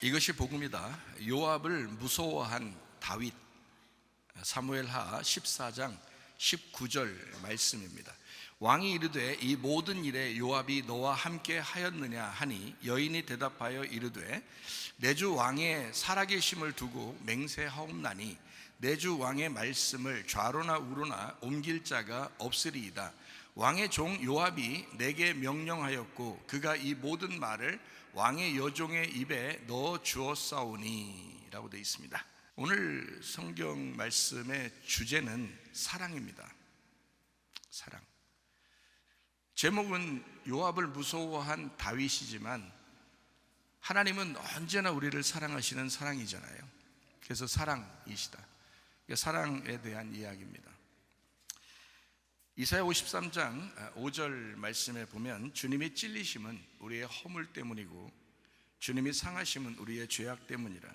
이것이 복음이다. 요압을 무서워한 다윗. 사무엘하 14장 19절 말씀입니다. 왕이 이르되 이 모든 일에 요압이 너와 함께 하였느냐 하니 여인이 대답하여 이르되 내 주 왕의 살아계심을 두고 맹세하옵나니 내 주 왕의 말씀을 좌로나 우로나 옮길 자가 없으리이다. 왕의 종 요압이 내게 명령하였고 그가 이 모든 말을 왕의 여종의 입에 넣어 주었사오니 라고 되어 있습니다. 오늘 성경 말씀의 주제는 사랑입니다. 사랑. 제목은 요압을 무서워한 다윗이지만 하나님은 언제나 우리를 사랑하시는 사랑이잖아요. 그래서 사랑이시다. 사랑에 대한 이야기입니다. 이사야 53장 5절 말씀에 보면 주님이 찔리심은 우리의 허물 때문이고 주님이 상하심은 우리의 죄악 때문이라.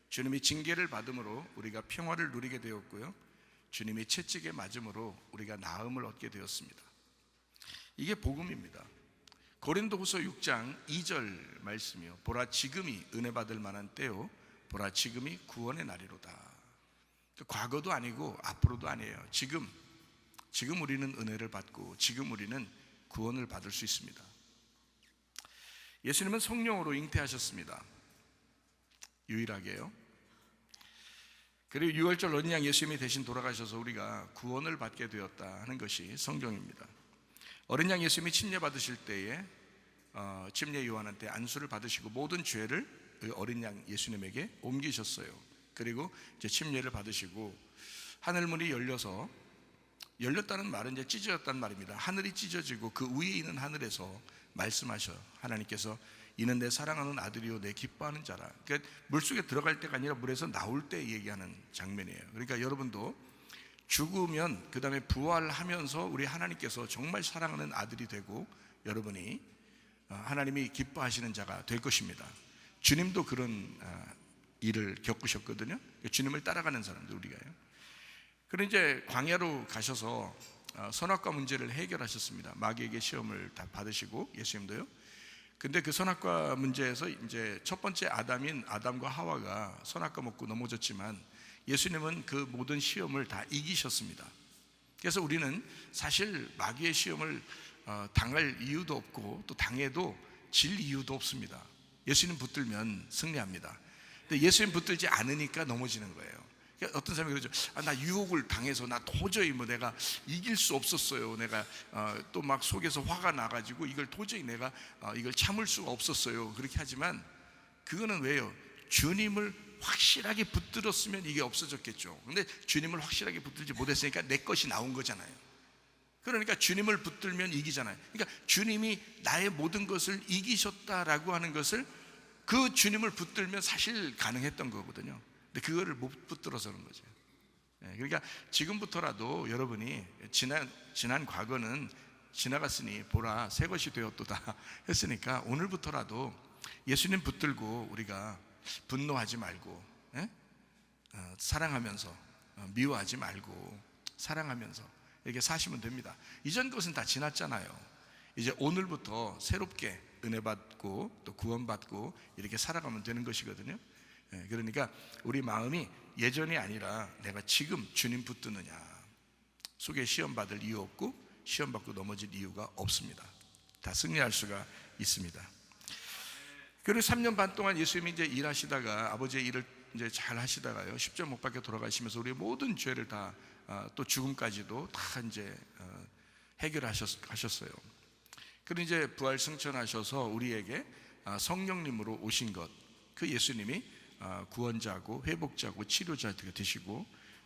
주님이 징계를 받음으로 우리가 평화를 누리게 되었고요, 주님이 채찍에 맞음으로 우리가 나음을 얻게 되었습니다. 이게 복음입니다. 고린도후서 6장 2절 말씀이요, 보라 지금이 은혜 받을 만한 때요, 보라 지금이 구원의 날이로다. 과거도 아니고 앞으로도 아니에요. 지금 우리는 은혜를 받고 지금 우리는 구원을 받을 수 있습니다. 예수님은 성령으로 잉태하셨습니다. 유일하게요. 그리고 유월절 어린 양 예수님이 대신 돌아가셔서 우리가 구원을 받게 되었다 하는 것이 성경입니다. 어린 양 예수님이 침례 받으실 때에 침례 요한한테 안수를 받으시고 모든 죄를 어린 양 예수님에게 옮기셨어요. 그리고 이제 침례를 받으시고 하늘문이 열렸다는 말은 이제 찢어졌다는 말입니다. 하늘이 찢어지고 그 위에 있는 하늘에서 말씀하셔. 하나님께서 이는 내 사랑하는 아들이요 내 기뻐하는 자라. 그러니까 물속에 들어갈 때가 아니라 물에서 나올 때 얘기하는 장면이에요. 그러니까 여러분도 죽으면 그 다음에 부활하면서 우리 하나님께서 정말 사랑하는 아들이 되고 여러분이 하나님이 기뻐하시는 자가 될 것입니다. 주님도 그런 일을 겪으셨거든요. 주님을 따라가는 사람들 우리가요. 그리고 이제 광야로 가셔서 선악과 문제를 해결하셨습니다. 마귀에게 시험을 다 받으시고 예수님도요. 근데 그 선악과 문제에서 이제 첫 번째 아담인 아담과 하와가 선악과 먹고 넘어졌지만 예수님은 그 모든 시험을 다 이기셨습니다. 그래서 우리는 사실 마귀의 시험을 당할 이유도 없고 또 당해도 질 이유도 없습니다. 예수님 붙들면 승리합니다. 근데 예수님 붙들지 않으니까 넘어지는 거예요. 어떤 사람이 그러죠. 나 유혹을 당해서 나 도저히 내가 이길 수 없었어요. 내가 또 막 속에서 화가 나가지고 이걸 도저히 내가 이걸 참을 수가 없었어요. 그렇게 하지만 그거는 왜요? 주님을 확실하게 붙들었으면 이게 없어졌겠죠. 근데 주님을 확실하게 붙들지 못했으니까 내 것이 나온 거잖아요. 그러니까 주님을 붙들면 이기잖아요. 그러니까 주님이 나의 모든 것을 이기셨다라고 하는 것을 그 주님을 붙들면 사실 가능했던 거거든요. 근데 그거를 못 붙들어서 그런 거죠. 그러니까 지금부터라도 여러분이 지난 과거는 지나갔으니 보라 새 것이 되었도다 했으니까 오늘부터라도 예수님 붙들고 우리가 분노하지 말고 사랑하면서 미워하지 말고 사랑하면서 이렇게 사시면 됩니다. 이전 것은 다 지났잖아요. 이제 오늘부터 새롭게 은혜 받고 또 구원 받고 이렇게 살아가면 되는 것이거든요. 그러니까 우리 마음이 예전이 아니라 내가 지금 주님 붙드느냐, 속에 시험 받을 이유 없고 시험 받고 넘어질 이유가 없습니다. 다 승리할 수가 있습니다. 그리고 3년 반 동안 예수님이 이제 일하시다가 아버지의 일을 이제 잘 하시다가요, 십자가 못 박혀 돌아가시면서 우리의 모든 죄를 다 또 죽음까지도 다 이제 해결하셨어요. 그리고 이제 부활 승천하셔서 우리에게 성령님으로 오신 것, 그 예수님이 구원자고 회복자고 치료자가 되시고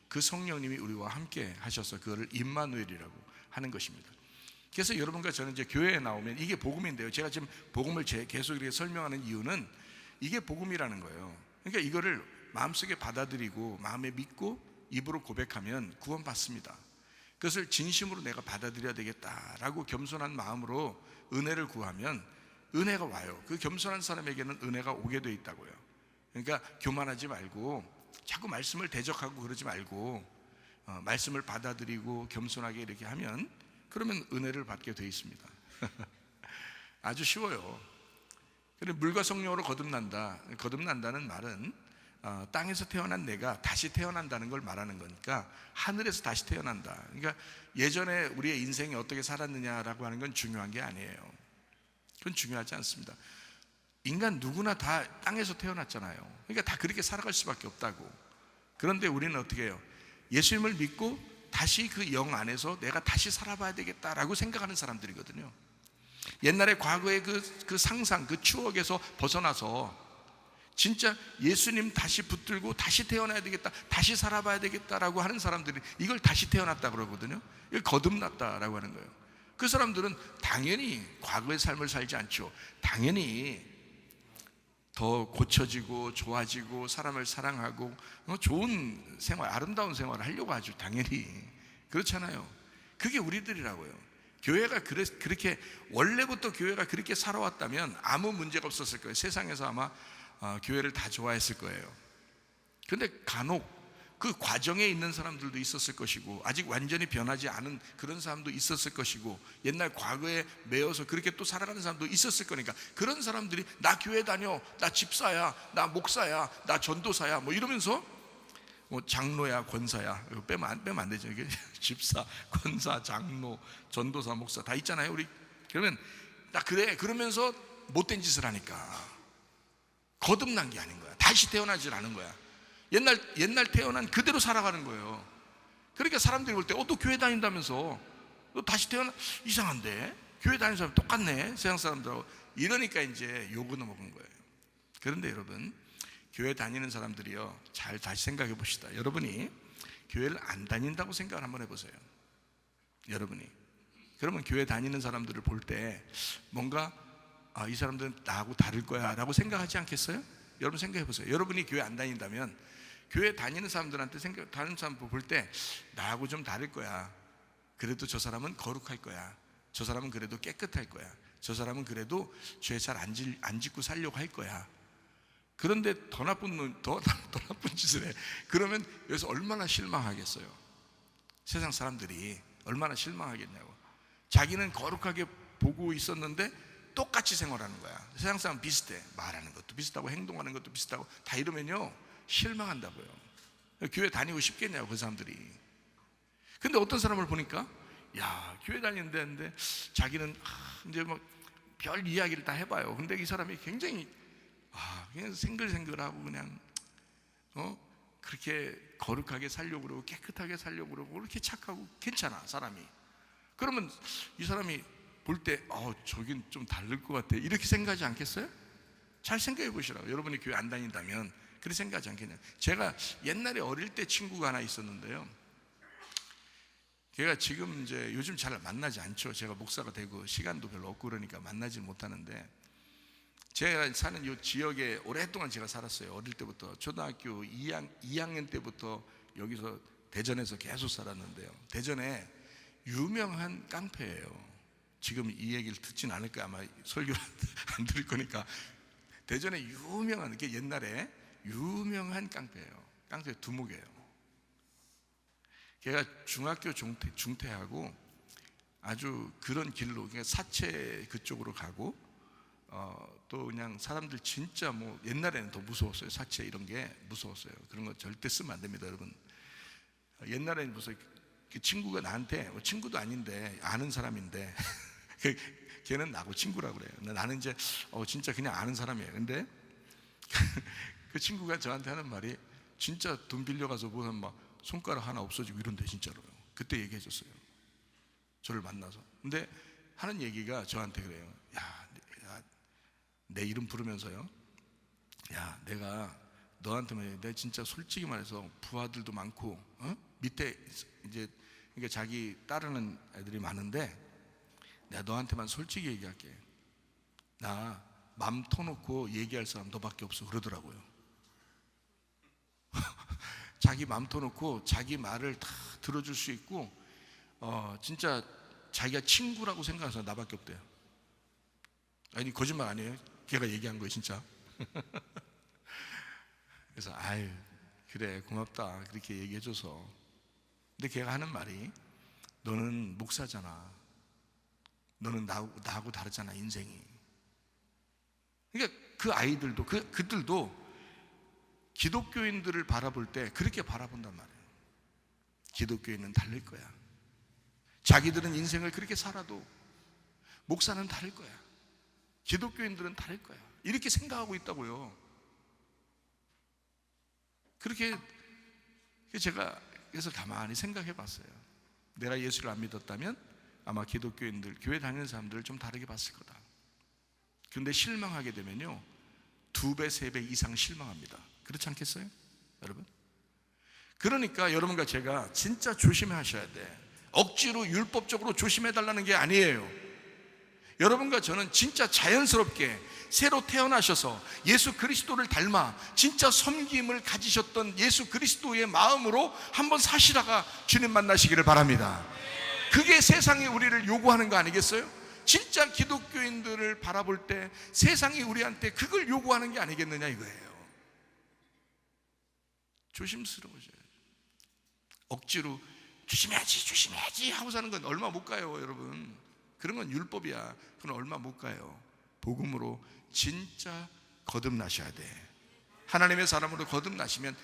그 성령님이 우리와 함께 하셔서 그거를 임마누엘이라고 하는 것입니다. 그래서 여러분과 저는 이제 교회에 나오면 이게 복음인데요, 제가 지금 복음을 계속 이렇게 설명하는 이유는 이게 복음이라는 거예요. 그러니까 이거를 마음속에 받아들이고 마음에 믿고 입으로 고백하면 구원받습니다. 그것을 진심으로 내가 받아들여야 되겠다라고 겸손한 마음으로 은혜를 구하면 은혜가 와요. 그 겸손한 사람에게는 은혜가 오게 돼 있다고요. 그러니까 교만하지 말고 자꾸 말씀을 대적하고 그러지 말고 말씀을 받아들이고 겸손하게 이렇게 하면 그러면 은혜를 받게 돼 있습니다. 아주 쉬워요. 그래, 물과 성령으로 거듭난다. 거듭난다는 말은 땅에서 태어난 내가 다시 태어난다는 걸 말하는 거니까 하늘에서 다시 태어난다. 그러니까 예전에 우리의 인생이 어떻게 살았느냐라고 하는 건 중요한 게 아니에요. 그건 중요하지 않습니다. 인간 누구나 다 땅에서 태어났잖아요. 그러니까 다 그렇게 살아갈 수밖에 없다고. 그런데 우리는 어떻게 해요? 예수님을 믿고 다시 그 영 안에서 내가 다시 살아봐야 되겠다라고 생각하는 사람들이거든요. 옛날에 과거의 그 상상, 그 추억에서 벗어나서 진짜 예수님 다시 붙들고 다시 태어나야 되겠다, 다시 살아봐야 되겠다라고 하는 사람들이 이걸 다시 태어났다 그러거든요. 이걸 거듭났다라고 하는 거예요. 그 사람들은 당연히 과거의 삶을 살지 않죠. 당연히 더 고쳐지고 좋아지고 사람을 사랑하고 좋은 생활, 아름다운 생활을 하려고 하죠. 당연히 그렇잖아요. 그게 우리들이라고요. 교회가 그렇게 원래부터 교회가 그렇게 살아왔다면 아무 문제가 없었을 거예요. 세상에서 아마 교회를 다 좋아했을 거예요. 근데 간혹 그 과정에 있는 사람들도 있었을 것이고 아직 완전히 변하지 않은 그런 사람도 있었을 것이고 옛날 과거에 매여서 그렇게 또 살아가는 사람도 있었을 거니까 그런 사람들이 나 교회 다녀, 나 집사야, 나 목사야, 나 전도사야 뭐 이러면서 뭐 장로야, 권사야 이거 빼면 안 되죠. 이게 집사, 권사, 장로, 전도사, 목사 다 있잖아요. 우리 그러면 나 그래 그러면서 못된 짓을 하니까 거듭난 게 아닌 거야. 다시 태어나질 않은 거야. 옛날 태어난 그대로 살아가는 거예요. 그러니까 사람들이 볼 때 또 교회 다닌다면서 너 다시 태어나 이상한데 교회 다니는 사람 똑같네 세상 사람들하고 이러니까 이제 욕을 먹은 거예요. 그런데 여러분 교회 다니는 사람들이요 잘 다시 생각해 봅시다. 여러분이 교회를 안 다닌다고 생각을 한번 해보세요. 여러분이 그러면 교회 다니는 사람들을 볼 때 뭔가 이 사람들은 나하고 다를 거야 라고 생각하지 않겠어요? 여러분 생각해 보세요. 여러분이 교회 안 다닌다면 교회 다니는 사람들한테 다른 사람 볼 때 나하고 좀 다를 거야. 그래도 저 사람은 거룩할 거야. 저 사람은 그래도 깨끗할 거야. 저 사람은 그래도 죄 잘 안 짓고 살려고 할 거야. 그런데 더 나쁜 짓을 해. 그러면 여기서 얼마나 실망하겠어요. 세상 사람들이 얼마나 실망하겠냐고. 자기는 거룩하게 보고 있었는데 똑같이 생활하는 거야. 세상 사람 비슷해. 말하는 것도 비슷하고 행동하는 것도 비슷하고 다 이러면요 실망한다고요. 교회 다니고 싶겠냐고 그 사람들이. 근데 어떤 사람을 보니까 야 교회 다니는데 자기는 이제 뭐 별 이야기를 다 해봐요. 근데 이 사람이 굉장히 그냥 생글생글하고 그냥 그렇게 거룩하게 살려고 그러고 깨끗하게 살려고 그러고 그렇게 착하고 괜찮아 사람이. 그러면 이 사람이 볼 때 저긴 좀 다를 것 같아 이렇게 생각하지 않겠어요? 잘 생각해 보시라고. 여러분이 교회 안 다닌다면 그렇게 생각하지 않겠냐. 제가 옛날에 어릴 때 친구가 하나 있었는데요. 걔가 지금 이제 요즘 잘 만나지 않죠. 제가 목사가 되고 시간도 별로 없고 그러니까 만나지 못하는데 제가 사는 이 지역에 오랫동안 제가 살았어요. 어릴 때부터 초등학교 2학년 때부터 여기서 대전에서 계속 살았는데요. 대전에 유명한 깡패예요. 지금 이 얘기를 듣진 않을 거야. 아마 설교를 안 들을 거니까. 대전에 유명한 게 옛날에 유명한 깡패예요. 깡패 두목이에요. 걔가 중학교 중퇴하고 아주 그런 길로 그러니까 사채 그쪽으로 가고 또 그냥 사람들 진짜 뭐 옛날에는 더 무서웠어요. 사채 이런 게 무서웠어요. 그런 거 절대 쓰면 안 됩니다, 여러분. 옛날에는 무슨 그 친구가 나한테 친구도 아닌데 아는 사람인데 걔는 나하고 친구라고 그래요. 나는 이제 진짜 그냥 아는 사람이에요. 근데 그 친구가 저한테 하는 말이 진짜 돈 빌려가서 보면 막 손가락 하나 없어지고 이런데 진짜로요. 그때 얘기해 줬어요. 저를 만나서. 근데 하는 얘기가 저한테 그래요. 야, 내 이름 부르면서요. 야, 내가 너한테만 내가 진짜 솔직히 말해서 부하들도 많고 밑에 이제 그러니까 자기 따르는 애들이 많은데 내가 너한테만 솔직히 얘기할게. 나 맘 터놓고 얘기할 사람 너밖에 없어 그러더라고요. 자기 맘 터놓고 자기 말을 다 들어줄 수 있고 진짜 자기가 친구라고 생각해서 나밖에 없대요. 아니 거짓말 아니에요. 걔가 얘기한 거예요 진짜. 그래서 아유 그래 고맙다 그렇게 얘기해줘서. 근데 걔가 하는 말이 너는 목사잖아. 너는 나하고 다르잖아 인생이. 그러니까 그 아이들도 그들도 기독교인들을 바라볼 때 그렇게 바라본단 말이에요. 기독교인은 다를 거야. 자기들은 인생을 그렇게 살아도 목사는 다를 거야. 기독교인들은 다를 거야. 이렇게 생각하고 있다고요. 그렇게 제가 그래서 가만히 생각해 봤어요. 내가 예수를 안 믿었다면 아마 기독교인들, 교회 다니는 사람들을 좀 다르게 봤을 거다. 그런데 실망하게 되면요 2배, 3배 이상 실망합니다. 그렇지 않겠어요? 여러분? 그러니까 여러분과 제가 진짜 조심하셔야 돼. 억지로 율법적으로 조심해달라는 게 아니에요. 여러분과 저는 진짜 자연스럽게 새로 태어나셔서 예수 그리스도를 닮아 진짜 섬김을 가지셨던 예수 그리스도의 마음으로 한번 사시다가 주님 만나시기를 바랍니다. 그게 세상이 우리를 요구하는 거 아니겠어요? 진짜 기독교인들을 바라볼 때 세상이 우리한테 그걸 요구하는 게 아니겠느냐 이거예요. 조심스러워져요. 억지로 조심해야지 하고 사는 건 얼마 못 가요, 여러분. 그런 건 율법이야. 그건 얼마 못 가요. 복음으로 진짜 거듭나셔야 돼. 하나님의 사람으로 거듭나시면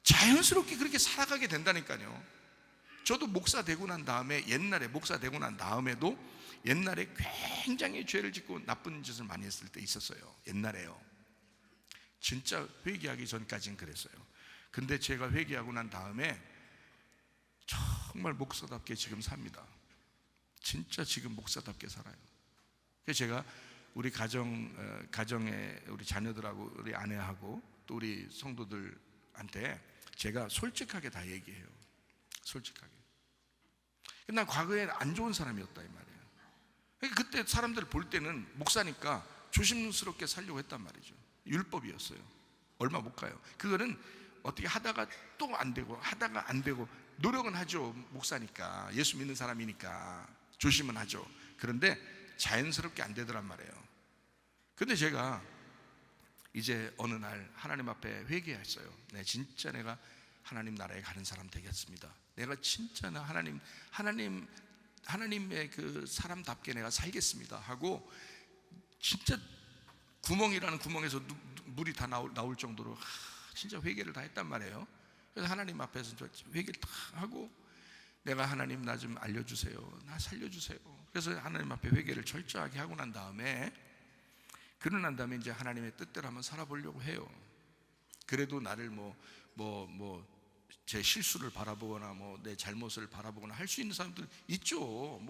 자연스럽게 그렇게 살아가게 된다니까요. 저도 목사 되고 난 다음에 옛날에 목사 되고 난 다음에도 옛날에 굉장히 죄를 짓고 나쁜 짓을 많이 했을 때 있었어요. 옛날에요. 진짜 회개하기 전까지는 그랬어요. 근데 제가 회개하고 난 다음에 정말 목사답게 지금 삽니다. 진짜 지금 목사답게 살아요. 그래서 제가 우리 가정에 우리 자녀들하고 우리 아내하고 또 우리 성도들한테 제가 솔직하게 다 얘기해요. 솔직하게. 난 과거에 안 좋은 사람이었다 이 말이에요. 그러니까 그때 사람들 볼 때는 목사니까 조심스럽게 살려고 했단 말이죠. 율법이었어요. 얼마 못 가요. 그거는 어떻게 하다가 또 안 되고 하다가 안 되고 노력은 하죠. 목사니까 예수 믿는 사람이니까 조심은 하죠. 그런데 자연스럽게 안 되더란 말이에요. 근데 제가 이제 어느 날 하나님 앞에 회개했어요. 네, 진짜 내가 하나님 나라에 가는 사람 되겠습니다. 내가 진짜 하나님의 그 사람답게 내가 살겠습니다 하고 진짜 구멍이라는 구멍에서 물이 다 나올 정도로 진짜 회개를 다 했단 말이에요. 그래서 하나님 앞에서 회개를 다 하고 내가 하나님 나 좀 알려주세요. 나 살려주세요. 그래서 하나님 앞에 회개를 철저하게 하고 난 다음에 그러고 난 다음에 이제 하나님의 뜻대로 한번 살아보려고 해요. 그래도 나를 제 실수를 바라보거나 내 잘못을 바라보거나 할 수 있는 사람들 있죠.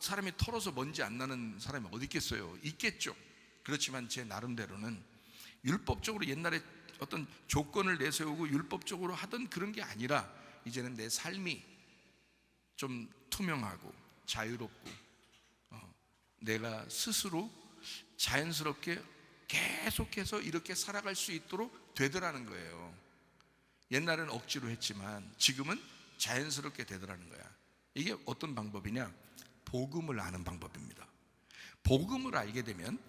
사람이 털어서 먼지 안 나는 사람이 어디 있겠어요? 있겠죠. 그렇지만 제 나름대로는 율법적으로 옛날에 어떤 조건을 내세우고 율법적으로 하던 그런 게 아니라 이제는 내 삶이 좀 투명하고 자유롭고 내가 스스로 자연스럽게 계속해서 이렇게 살아갈 수 있도록 되더라는 거예요. 옛날에는 억지로 했지만 지금은 자연스럽게 되더라는 거야. 이게 어떤 방법이냐? 복음을 아는 방법입니다. 복음을 알게 되면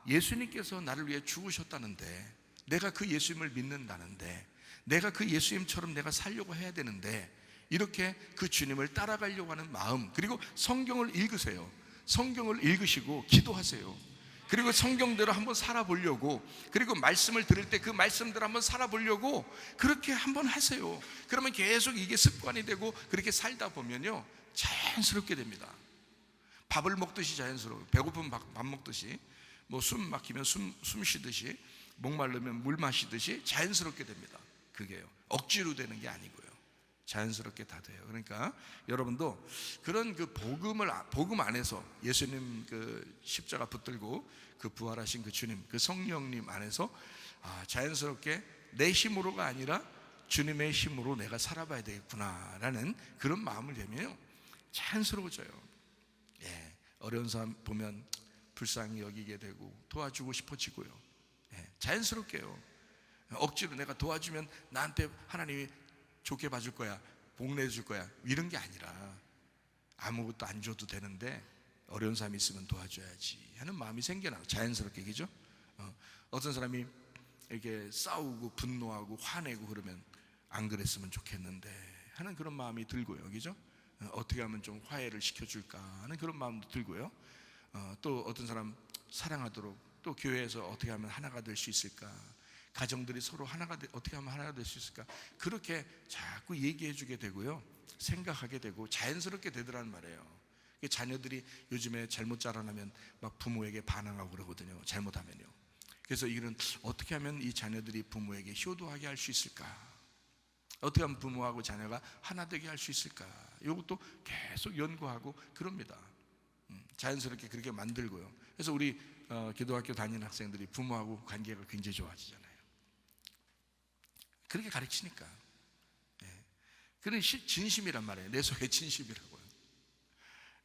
예수님께서 나를 위해 죽으셨다는데 내가 그 예수님을 믿는다는데 내가 그 예수님처럼 내가 살려고 해야 되는데 이렇게 그 주님을 따라가려고 하는 마음, 그리고 성경을 읽으세요. 성경을 읽으시고 기도하세요. 그리고 성경대로 한번 살아보려고, 그리고 말씀을 들을 때 그 말씀대로 한번 살아보려고 그렇게 한번 하세요. 그러면 계속 이게 습관이 되고 그렇게 살다 보면요 자연스럽게 됩니다. 밥을 먹듯이 자연스러워요. 배고프면 밥 먹듯이, 숨 막히면 숨 쉬듯이, 목마르면 물 마시듯이 자연스럽게 됩니다. 그게요, 억지로 되는 게 아니고요, 자연스럽게 다 돼요. 그러니까 여러분도 그런 그 복음 안에서 예수님 그 십자가 붙들고 그 부활하신 그 주님, 그 성령님 안에서 자연스럽게 내 힘으로가 아니라 주님의 힘으로 내가 살아봐야 되겠구나라는 그런 마음을 내면요 자연스러워져요. 어려운 사람 보면 불쌍히 여기게 되고 도와주고 싶어지고요. 자연스럽게요. 억지로 내가 도와주면 나한테 하나님이 좋게 봐줄 거야, 복 내줄 거야, 이런 게 아니라 아무것도 안 줘도 되는데 어려운 사람이 있으면 도와줘야지 하는 마음이 생겨나요. 자연스럽게. 그죠? 어떤 사람이 이렇게 싸우고 분노하고 화내고 그러면 안 그랬으면 좋겠는데 하는 그런 마음이 들고요. 그죠? 어떻게 하면 좀 화해를 시켜줄까 하는 그런 마음도 들고요. 또 어떤 사람 사랑하도록 또 교회에서 어떻게 하면 하나가 될 수 있을까? 가정들이 서로 어떻게 하면 하나가 될 수 있을까? 그렇게 자꾸 얘기해 주게 되고요, 생각하게 되고 자연스럽게 되더라는 말이에요. 자녀들이 요즘에 잘못 자라나면 막 부모에게 반항하고 그러거든요, 잘못하면요. 그래서 이거는 어떻게 하면 이 자녀들이 부모에게 효도하게 할 수 있을까? 어떻게 하면 부모하고 자녀가 하나 되게 할 수 있을까? 이것도 계속 연구하고 그럽니다. 자연스럽게 그렇게 만들고요. 그래서 우리 기도학교 다니는 학생들이 부모하고 관계가 굉장히 좋아지잖아요. 그렇게 가르치니까. 예. 그런 진심이란 말이에요. 내 속에 진심이라고요.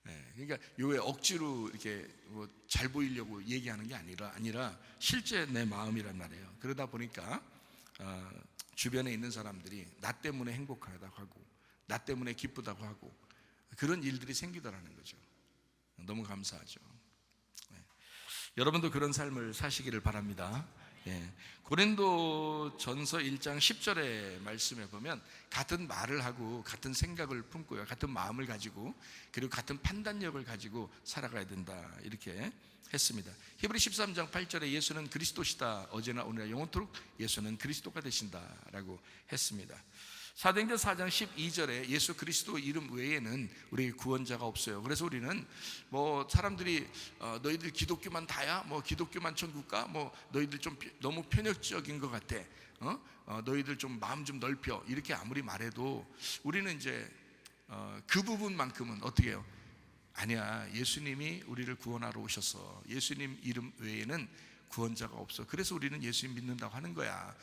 예. 그러니까 요에 억지로 이렇게 뭐 잘 보이려고 얘기하는 게 아니라 실제 내 마음이란 말이에요. 그러다 보니까 주변에 있는 사람들이 나 때문에 행복하다고 하고 나 때문에 기쁘다고 하고 그런 일들이 생기더라는 거죠. 너무 감사하죠. 예. 여러분도 그런 삶을 사시기를 바랍니다. 예. 고린도 전서 1장 10절의 말씀에 보면 같은 말을 하고 같은 생각을 품고요, 같은 마음을 가지고 그리고 같은 판단력을 가지고 살아가야 된다, 이렇게 했습니다. 히브리 13장 8절에 예수는 그리스도시다, 어제나 오늘나 영원토록 예수는 그리스도가 되신다라고 했습니다. 사도행전 4장 12절에 예수 그리스도 이름 외에는 우리 구원자가 없어요. 그래서 우리는 뭐 사람들이 너희들 기독교만 다야? 뭐 기독교만 천국가? 뭐 너희들 좀 너무 편협적인 것 같아. 너희들 좀 마음 좀 넓혀, 이렇게 아무리 말해도 우리는 이제 그 부분만큼은 어떻게 해요? 아니야, 예수님이 우리를 구원하러 오셨어. 예수님 이름 외에는 구원자가 없어. 그래서 우리는 예수님 믿는다고 하는 거야.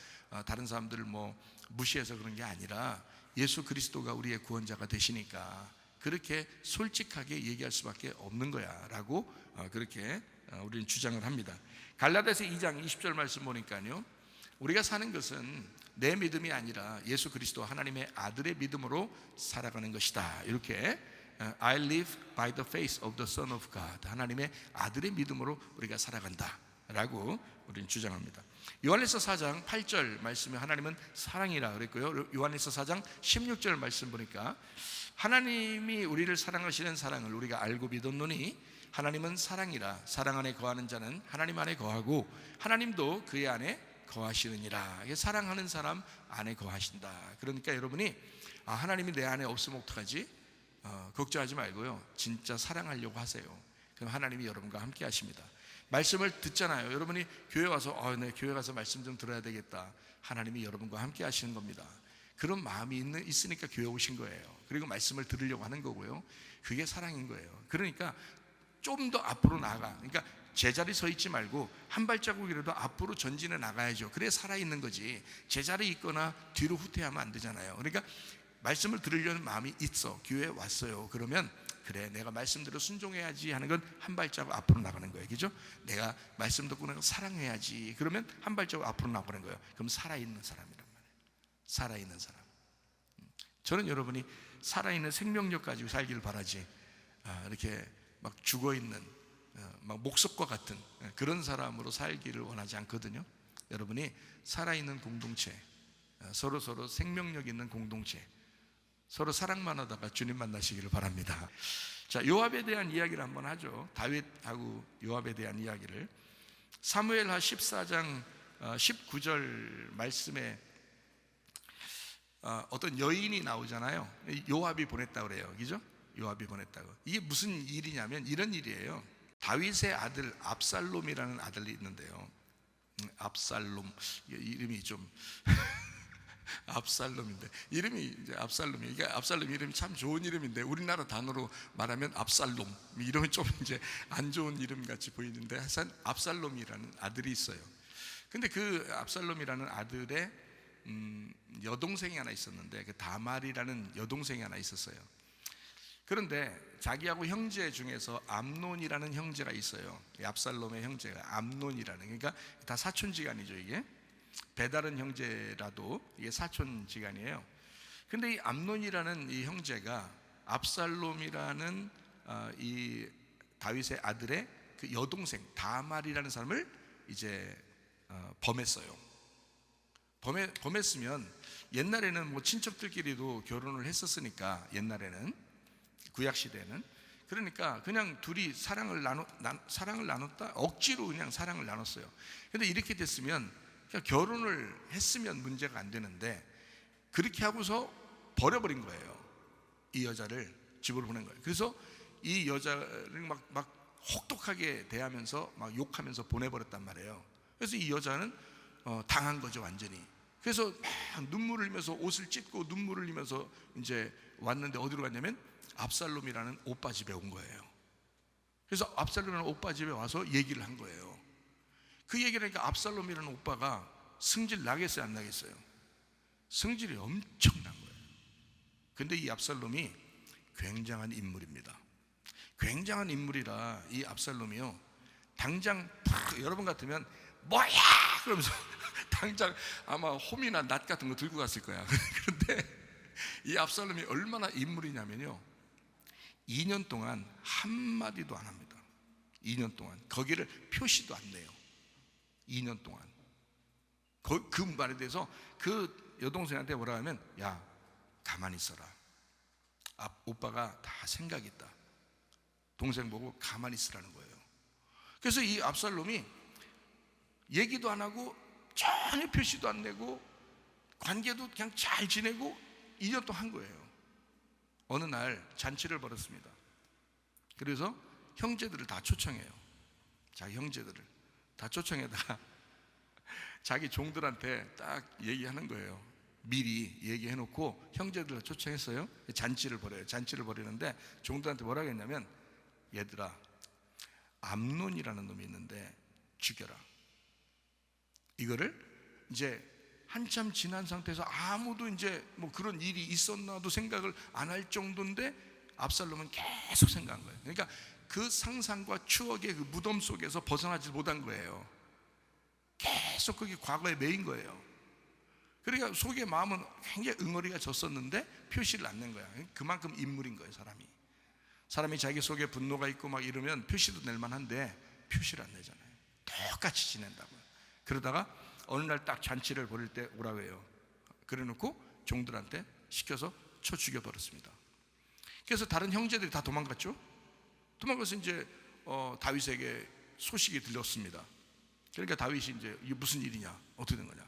다른 사람들을 뭐 무시해서 그런 게 아니라 예수 그리스도가 우리의 구원자가 되시니까 그렇게 솔직하게 얘기할 수밖에 없는 거야 라고 그렇게 우리는 주장을 합니다. 갈라디아서 2장 20절 말씀 보니까요, 우리가 사는 것은 내 믿음이 아니라 예수 그리스도 하나님의 아들의 믿음으로 살아가는 것이다, 이렇게 I live by the faith of the Son of God, 하나님의 아들의 믿음으로 우리가 살아간다 라고 우리는 주장합니다. 요한일서 4장 8절 말씀에 하나님은 사랑이라 그랬고요, 요한일서 4장 16절 말씀 보니까 하나님이 우리를 사랑하시는 사랑을 우리가 알고 믿었노니 하나님은 사랑이라, 사랑 안에 거하는 자는 하나님 안에 거하고 하나님도 그의 안에 거하시느니라. 사랑하는 사람 안에 거하신다. 그러니까 여러분이 하나님이 내 안에 없으면 어떡하지? 걱정하지 말고요, 진짜 사랑하려고 하세요. 그럼 하나님이 여러분과 함께 하십니다. 말씀을 듣잖아요. 여러분이 교회 와서 네, 교회 가서 말씀 좀 들어야 되겠다. 하나님이 여러분과 함께 하시는 겁니다. 그런 마음이 있으니까 교회 오신 거예요. 그리고 말씀을 들으려고 하는 거고요. 그게 사랑인 거예요. 그러니까 좀 더 앞으로 나아가. 그러니까 제자리 서 있지 말고 한 발자국이라도 앞으로 전진해 나가야죠. 그래 살아있는 거지. 제자리에 있거나 뒤로 후퇴하면 안 되잖아요. 그러니까 말씀을 들으려는 마음이 있어. 교회에 왔어요. 그러면 그래, 내가 말씀대로 순종해야지 하는 건 한 발자국 앞으로 나가는 거예요. 그죠? 내가 말씀 듣고 내가 사랑해야지. 그러면 한 발자국 앞으로 나가는 거예요. 그럼 살아있는 사람이란 말이에요. 살아있는 사람. 저는 여러분이 살아있는 생명력 가지고 살기를 바라지, 이렇게 막 죽어있는 막 목석과 같은 그런 사람으로 살기를 원하지 않거든요. 여러분이 살아있는 공동체, 서로 생명력 있는 공동체, 서로 사랑만 하다가 주님 만나시기를 바랍니다. 자, 요압에 대한 이야기를 한번 하죠. 다윗하고 요압에 대한 이야기를 사무엘하 14장 19절 말씀에 어떤 여인이 나오잖아요. 요압이 보냈다고 그래요. 그죠? 요압이 보냈다고. 이게 무슨 일이냐면 이런 일이에요. 다윗의 아들 압살롬이라는 아들이 있는데요. 압살롬, 이름이 좀 압살롬인데 이름이 이제 압살롬이에요. 이게 압살롬 이름이 참 좋은 이름인데 우리나라 단어로 말하면 압살롬, 이름이 좀 이제 안 좋은 이름 같이 보이는데 하여튼 압살롬이라는 아들이 있어요. 근데 그 압살롬이라는 아들의 여동생이 하나 있었는데 그 다말이라는 여동생이 하나 있었어요. 그런데 자기하고 형제 중에서 암논이라는 형제가 있어요. 압살롬의 형제가 암논이라는, 그러니까 다 사촌지간이죠. 이게 배다른 형제라도 이게 사촌지간이에요. 근데 이 암논이라는 이 형제가 압살롬이라는 이 다윗의 아들의 그 여동생 다말이라는 사람을 이제 범했어요. 범했으면 옛날에는 뭐 친척들끼리도 결혼을 했었으니까, 옛날에는 구약 시대는, 그러니까 그냥 둘이 사랑을 나눴다? 억지로 그냥 사랑을 나눴어요. 근데 이렇게 됐으면 그냥 결혼을 했으면 문제가 안 되는데 그렇게 하고서 버려버린 거예요. 이 여자를 집으로 보낸 거예요. 그래서 이 여자를 막 혹독하게 대하면서 막 욕하면서 보내버렸단 말이에요. 그래서 이 여자는 당한 거죠, 완전히. 그래서 막 눈물을 흘리면서 옷을 찢고 눈물을 흘리면서 이제 왔는데 어디로 갔냐면 압살롬이라는 오빠 집에 온 거예요. 그래서 압살롬이라는 오빠 집에 와서 얘기를 한 거예요. 그 얘기를 하니까 압살롬이라는 오빠가 승질 나겠어요, 안 나겠어요? 승질이 엄청난 거예요. 근데 이 압살롬이 굉장한 인물입니다. 굉장한 인물이라 이 압살롬이요, 당장 여러분 같으면 뭐야! 그러면서 당장 아마 홈이나 낫 같은 거 들고 갔을 거야. 그런데 이 압살롬이 얼마나 인물이냐면요, 2년 동안 한마디도 안 합니다. 2년 동안 거기를 표시도 안 내요. 2년 동안 그 말에 대해서 그 여동생한테 뭐라 하면, 야 가만히 있어라, 오빠가 다 생각 있다, 동생 보고 가만히 있으라는 거예요. 그래서 이 압살롬이 얘기도 안 하고 전혀 표시도 안 내고 관계도 그냥 잘 지내고 2년 동안 한 거예요. 어느 날 잔치를 벌였습니다. 그래서 형제들을 다 초청해요. 자기 형제들을 다 초청해다가 자기 종들한테 딱 얘기하는 거예요. 미리 얘기해놓고 형제들을 초청했어요. 잔치를 벌여요. 잔치를 벌이는데 종들한테 뭐라고 했냐면, 얘들아, 암논이라는 놈이 있는데 죽여라. 이거를 이제 한참 지난 상태에서 아무도 이제 뭐 그런 일이 있었나도 생각을 안 할 정도인데 압살롬은 계속 생각한 거예요. 그러니까 그 상상과 추억의 그 무덤 속에서 벗어나지 못한 거예요. 계속 그게 과거에 매인 거예요. 그러니까 속의 마음은 굉장히 응어리가 졌었는데 표시를 안 낸 거야. 그만큼 인물인 거예요. 사람이 자기 속에 분노가 있고 막 이러면 표시도 낼 만한데 표시를 안 내잖아요. 똑같이 지낸다고요. 그러다가 어느 날 딱 잔치를 벌일 때 오라고 해요. 그래 놓고 종들한테 시켜서 쳐 죽여버렸습니다. 그래서 다른 형제들이 다 도망갔죠. 도망가서 이제 다윗에게 소식이 들렸습니다. 그러니까 다윗이 이제 이게 무슨 일이냐, 어떻게 된 거냐.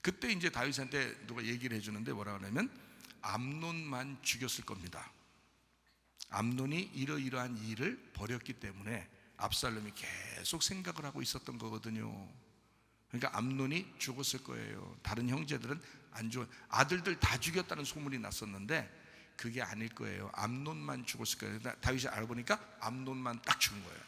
그때 이제 다윗한테 누가 얘기를 해주는데 뭐라 그러냐면, 암논만 죽였을 겁니다. 암논이 이러이러한 일을 벌였기 때문에 압살롬이 계속 생각을 하고 있었던 거거든요. 그러니까 암논이 죽었을 거예요. 다른 형제들은 안 죽어, 아들들 다 죽였다는 소문이 났었는데 그게 아닐 거예요. 암논만 죽었을 거예요. 다윗이 알아보니까 암논만 딱 죽은 거예요.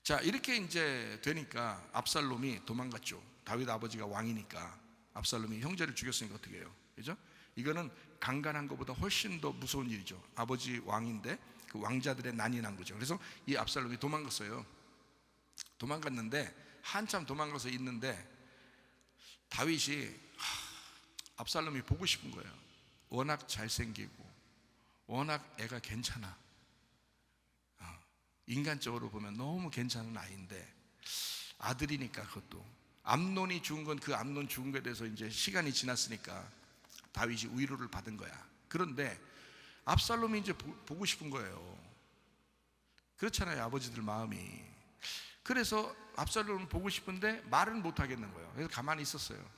자, 이렇게 이제 되니까 압살롬이 도망갔죠. 다윗 아버지가 왕이니까. 압살롬이 형제를 죽였으니까 어떻게 해요? 그죠? 이거는 강간한 것보다 훨씬 더 무서운 일이죠. 아버지 왕인데 그 왕자들의 난이 난 거죠. 그래서 이 압살롬이 도망갔어요. 도망갔는데 한참 도망가서 있는데 다윗이 압살롬이 보고 싶은 거예요. 워낙 잘생기고 워낙 애가 괜찮아. 인간적으로 보면 너무 괜찮은 아이인데 아들이니까, 그것도 암논이 죽은 건 그 암논 죽은 것에 대해서 이제 시간이 지났으니까 다윗이 위로를 받은 거야. 그런데 압살롬이 이제 보고 싶은 거예요. 그렇잖아요, 아버지들 마음이. 그래서 압살롬을 보고 싶은데 말은 못 하겠는 거예요. 그래서 가만히 있었어요.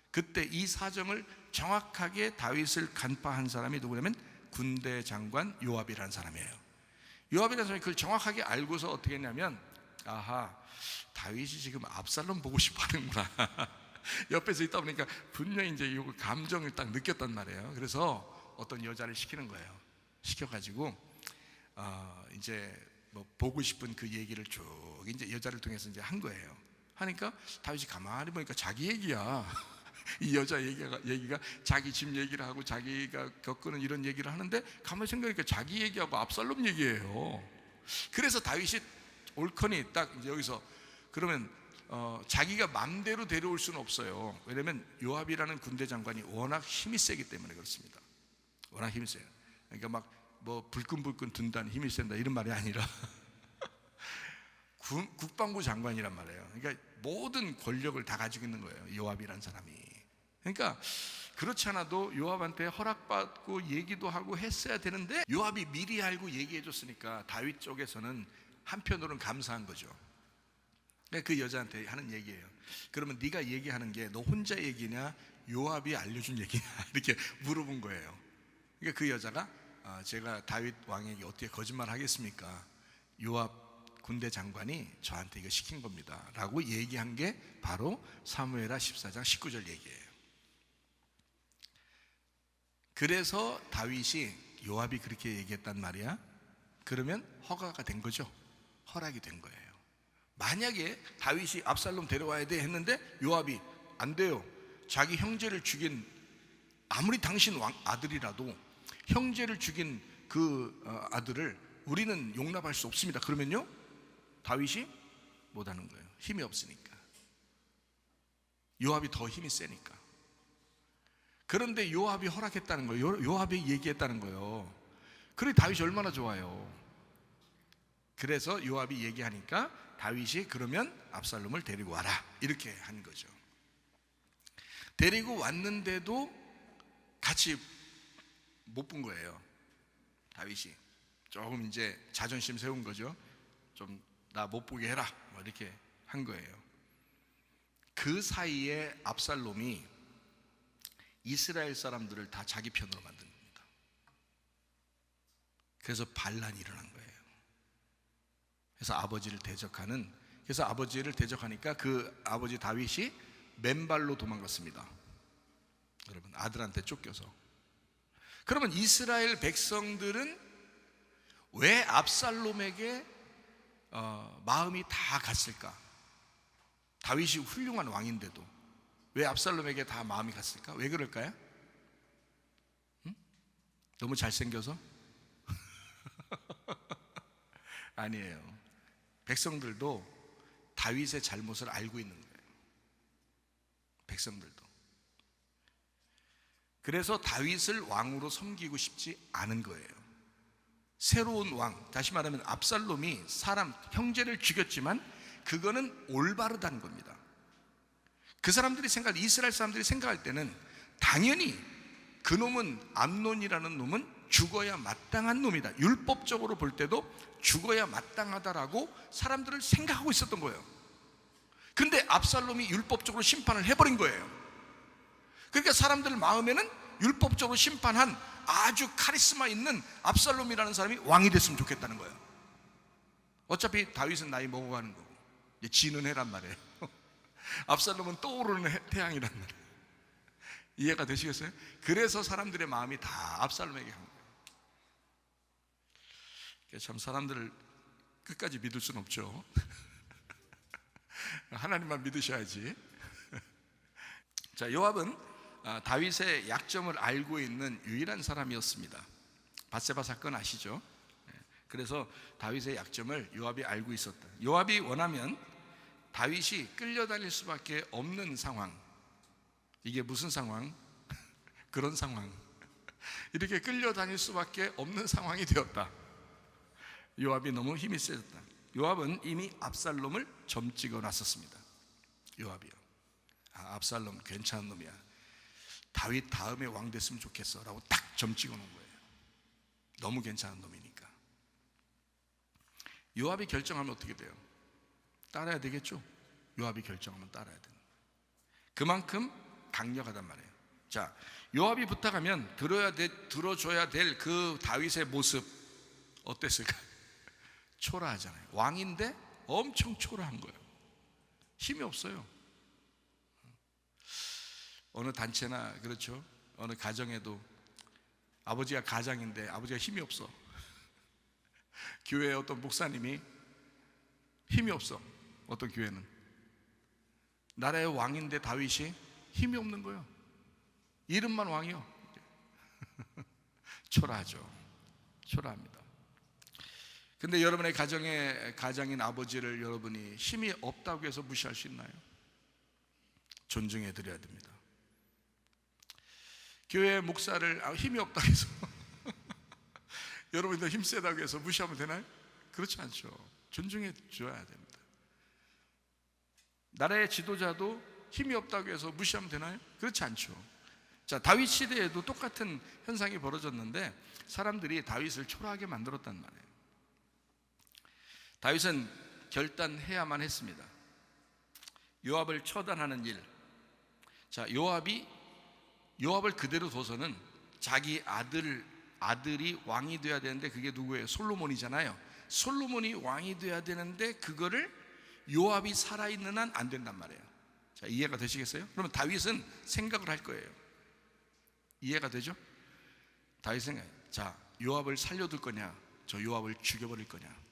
그때 이 사정을 정확하게 다윗을 간파한 사람이 누구냐면 군대 장관 요압이라는 사람이에요. 요압이라는 사람이 그걸 정확하게 알고서 어떻게 했냐면, 아하, 다윗이 지금 압살롬 보고 싶어 하는구나. 옆에서 있다 보니까 분명히 이제 이 감정을 딱 느꼈단 말이에요. 그래서 어떤 여자를 시키는 거예요. 시켜가지고 이제 뭐 보고 싶은 그 얘기를 쭉 이제 여자를 통해서 이제 한 거예요. 하니까 다윗이 가만히 보니까 자기 얘기야. 이 여자 얘기가 자기 집 얘기를 하고 자기가 겪는 이런 얘기를 하는데 가만히 생각하니까 자기 얘기하고 압살롬 얘기예요. 그래서 다윗이 옳거니 딱 이제 여기서 그러면 자기가 맘대로 데려올 수는 없어요. 왜냐면 요압이라는 군대 장관이 워낙 힘이 세기 때문에 그렇습니다. 워낙 힘이 세요. 그러니까 막 뭐 불끈불끈 든다는 힘이 센다 이런 말이 아니라 국방부 장관이란 말이에요. 그러니까 모든 권력을 다 가지고 있는 거예요, 요압이라는 사람이. 그러니까 그렇지 않아도 요압한테 허락받고 얘기도 하고 했어야 되는데 요압이 미리 알고 얘기해 줬으니까 다윗 쪽에서는 한편으로는 감사한 거죠. 그 여자한테 하는 얘기예요. 그러면 네가 얘기하는 게 너 혼자 얘기냐 요압이 알려준 얘기냐 이렇게 물어본 거예요. 그러니까 그 여자가 제가 다윗 왕에게 어떻게 거짓말 하겠습니까? 요압 군대 장관이 저한테 이거 시킨 겁니다 라고 얘기한 게 바로 사무엘하 14장 19절 얘기예요. 그래서 다윗이 요압이 그렇게 얘기했단 말이야. 그러면 허가가 된 거죠. 허락이 된 거예요. 만약에 다윗이 압살롬 데려와야 돼 했는데 요압이 안 돼요, 자기 형제를 죽인, 아무리 당신 아들이라도 형제를 죽인 그 아들을 우리는 용납할 수 없습니다. 그러면요 다윗이 못하는 거예요. 힘이 없으니까. 요압이 더 힘이 세니까. 그런데 요압이 허락했다는 거예요. 요압이 얘기했다는 거예요. 그래 다윗이 얼마나 좋아요. 그래서 요압이 얘기하니까 다윗이 그러면 압살롬을 데리고 와라 이렇게 한 거죠. 데리고 왔는데도 같이 못 본 거예요. 다윗이 조금 이제 자존심 세운 거죠. 좀 나 못 보게 해라 뭐 이렇게 한 거예요. 그 사이에 압살롬이 이스라엘 사람들을 다 자기 편으로 만든 겁니다. 그래서 반란이 일어난 거예요. 그래서 아버지를 대적하는, 그래서 아버지를 대적하니까 그 아버지 다윗이 맨발로 도망갔습니다. 여러분, 아들한테 쫓겨서. 그러면 이스라엘 백성들은 왜 압살롬에게 마음이 다 갔을까? 다윗이 훌륭한 왕인데도 왜 압살롬에게 다 마음이 갔을까? 왜 그럴까요? 응? 너무 잘생겨서? 아니에요. 백성들도 다윗의 잘못을 알고 있는 거예요. 백성들도. 그래서 다윗을 왕으로 섬기고 싶지 않은 거예요. 새로운 왕, 다시 말하면 압살롬이 사람, 형제를 죽였지만 그거는 올바르다는 겁니다. 그 사람들이 이스라엘 사람들이 생각할 때는 당연히 그 놈은, 암논이라는 놈은 죽어야 마땅한 놈이다, 율법적으로 볼 때도 죽어야 마땅하다라고 사람들을 생각하고 있었던 거예요. 근데 압살롬이 율법적으로 심판을 해버린 거예요. 그러니까 사람들 마음에는 율법적으로 심판한 아주 카리스마 있는 압살롬이라는 사람이 왕이 됐으면 좋겠다는 거예요. 어차피 다윗은 나이 먹어가는 거고 이제 지는 해란 말이에요. 압살롬은 떠오르는 태양이란 말이에요. 이해가 되시겠어요? 그래서 사람들의 마음이 다 압살롬에게 한 거예요. 참 사람들을 끝까지 믿을 수는 없죠. 하나님만 믿으셔야지. 자, 요압은 다윗의 약점을 알고 있는 유일한 사람이었습니다. 밧세바 사건 아시죠? 그래서 다윗의 약점을 요압이 알고 있었다. 요압이 원하면 다윗이 끌려다닐 수밖에 없는 상황. 이게 무슨 상황? 그런 상황. 이렇게 끌려다닐 수밖에 없는 상황이 되었다. 요압이 너무 힘이 세졌다. 요압은 이미 압살롬을 점 찍어 놨었습니다. 요압이요. 압살롬 괜찮은 놈이야, 다윗 다음에 왕 됐으면 좋겠어 라고 딱 점 찍어 놓은 거예요. 너무 괜찮은 놈이니까. 요압이 결정하면 어떻게 돼요? 따라야 되겠죠. 요압이 결정하면 따라야 돼요. 그만큼 강력하단 말이에요. 자, 요압이 부탁하면 들어줘야 될 그 다윗의 모습 어땠을까? 초라하잖아요. 왕인데 엄청 초라한 거예요. 힘이 없어요. 어느 단체나 그렇죠, 어느 가정에도 아버지가 가장인데 아버지가 힘이 없어. 교회에 어떤 목사님이 힘이 없어. 어떤 교회는 나라의 왕인데 다윗이 힘이 없는 거예요. 이름만 왕이요. 초라하죠. 초라합니다. 근데 여러분의 가정의 가장인 아버지를 여러분이 힘이 없다고 해서 무시할 수 있나요? 존중해 드려야 됩니다. 교회 목사를 힘이 없다고 해서 여러분이 더 힘세다고 해서 무시하면 되나요? 그렇지 않죠. 존중해 줘야 됩니다. 나라의 지도자도 힘이 없다고 해서 무시하면 되나요? 그렇지 않죠. 자, 다윗 시대에도 똑같은 현상이 벌어졌는데 사람들이 다윗을 초라하게 만들었단 말이에요. 다윗은 결단해야만 했습니다. 요압을 처단하는 일. 자, 요압을 그대로 둬서는 자기 아들이 왕이 돼야 되는데, 그게 누구예요? 솔로몬이잖아요. 솔로몬이 왕이 돼야 되는데 그거를 요압이 살아있는 한 안 된단 말이에요. 자, 이해가 되시겠어요? 그러면 다윗은 생각을 할 거예요. 이해가 되죠? 다윗 생각. 자, 요압을 살려둘 거냐, 저 요압을 죽여버릴 거냐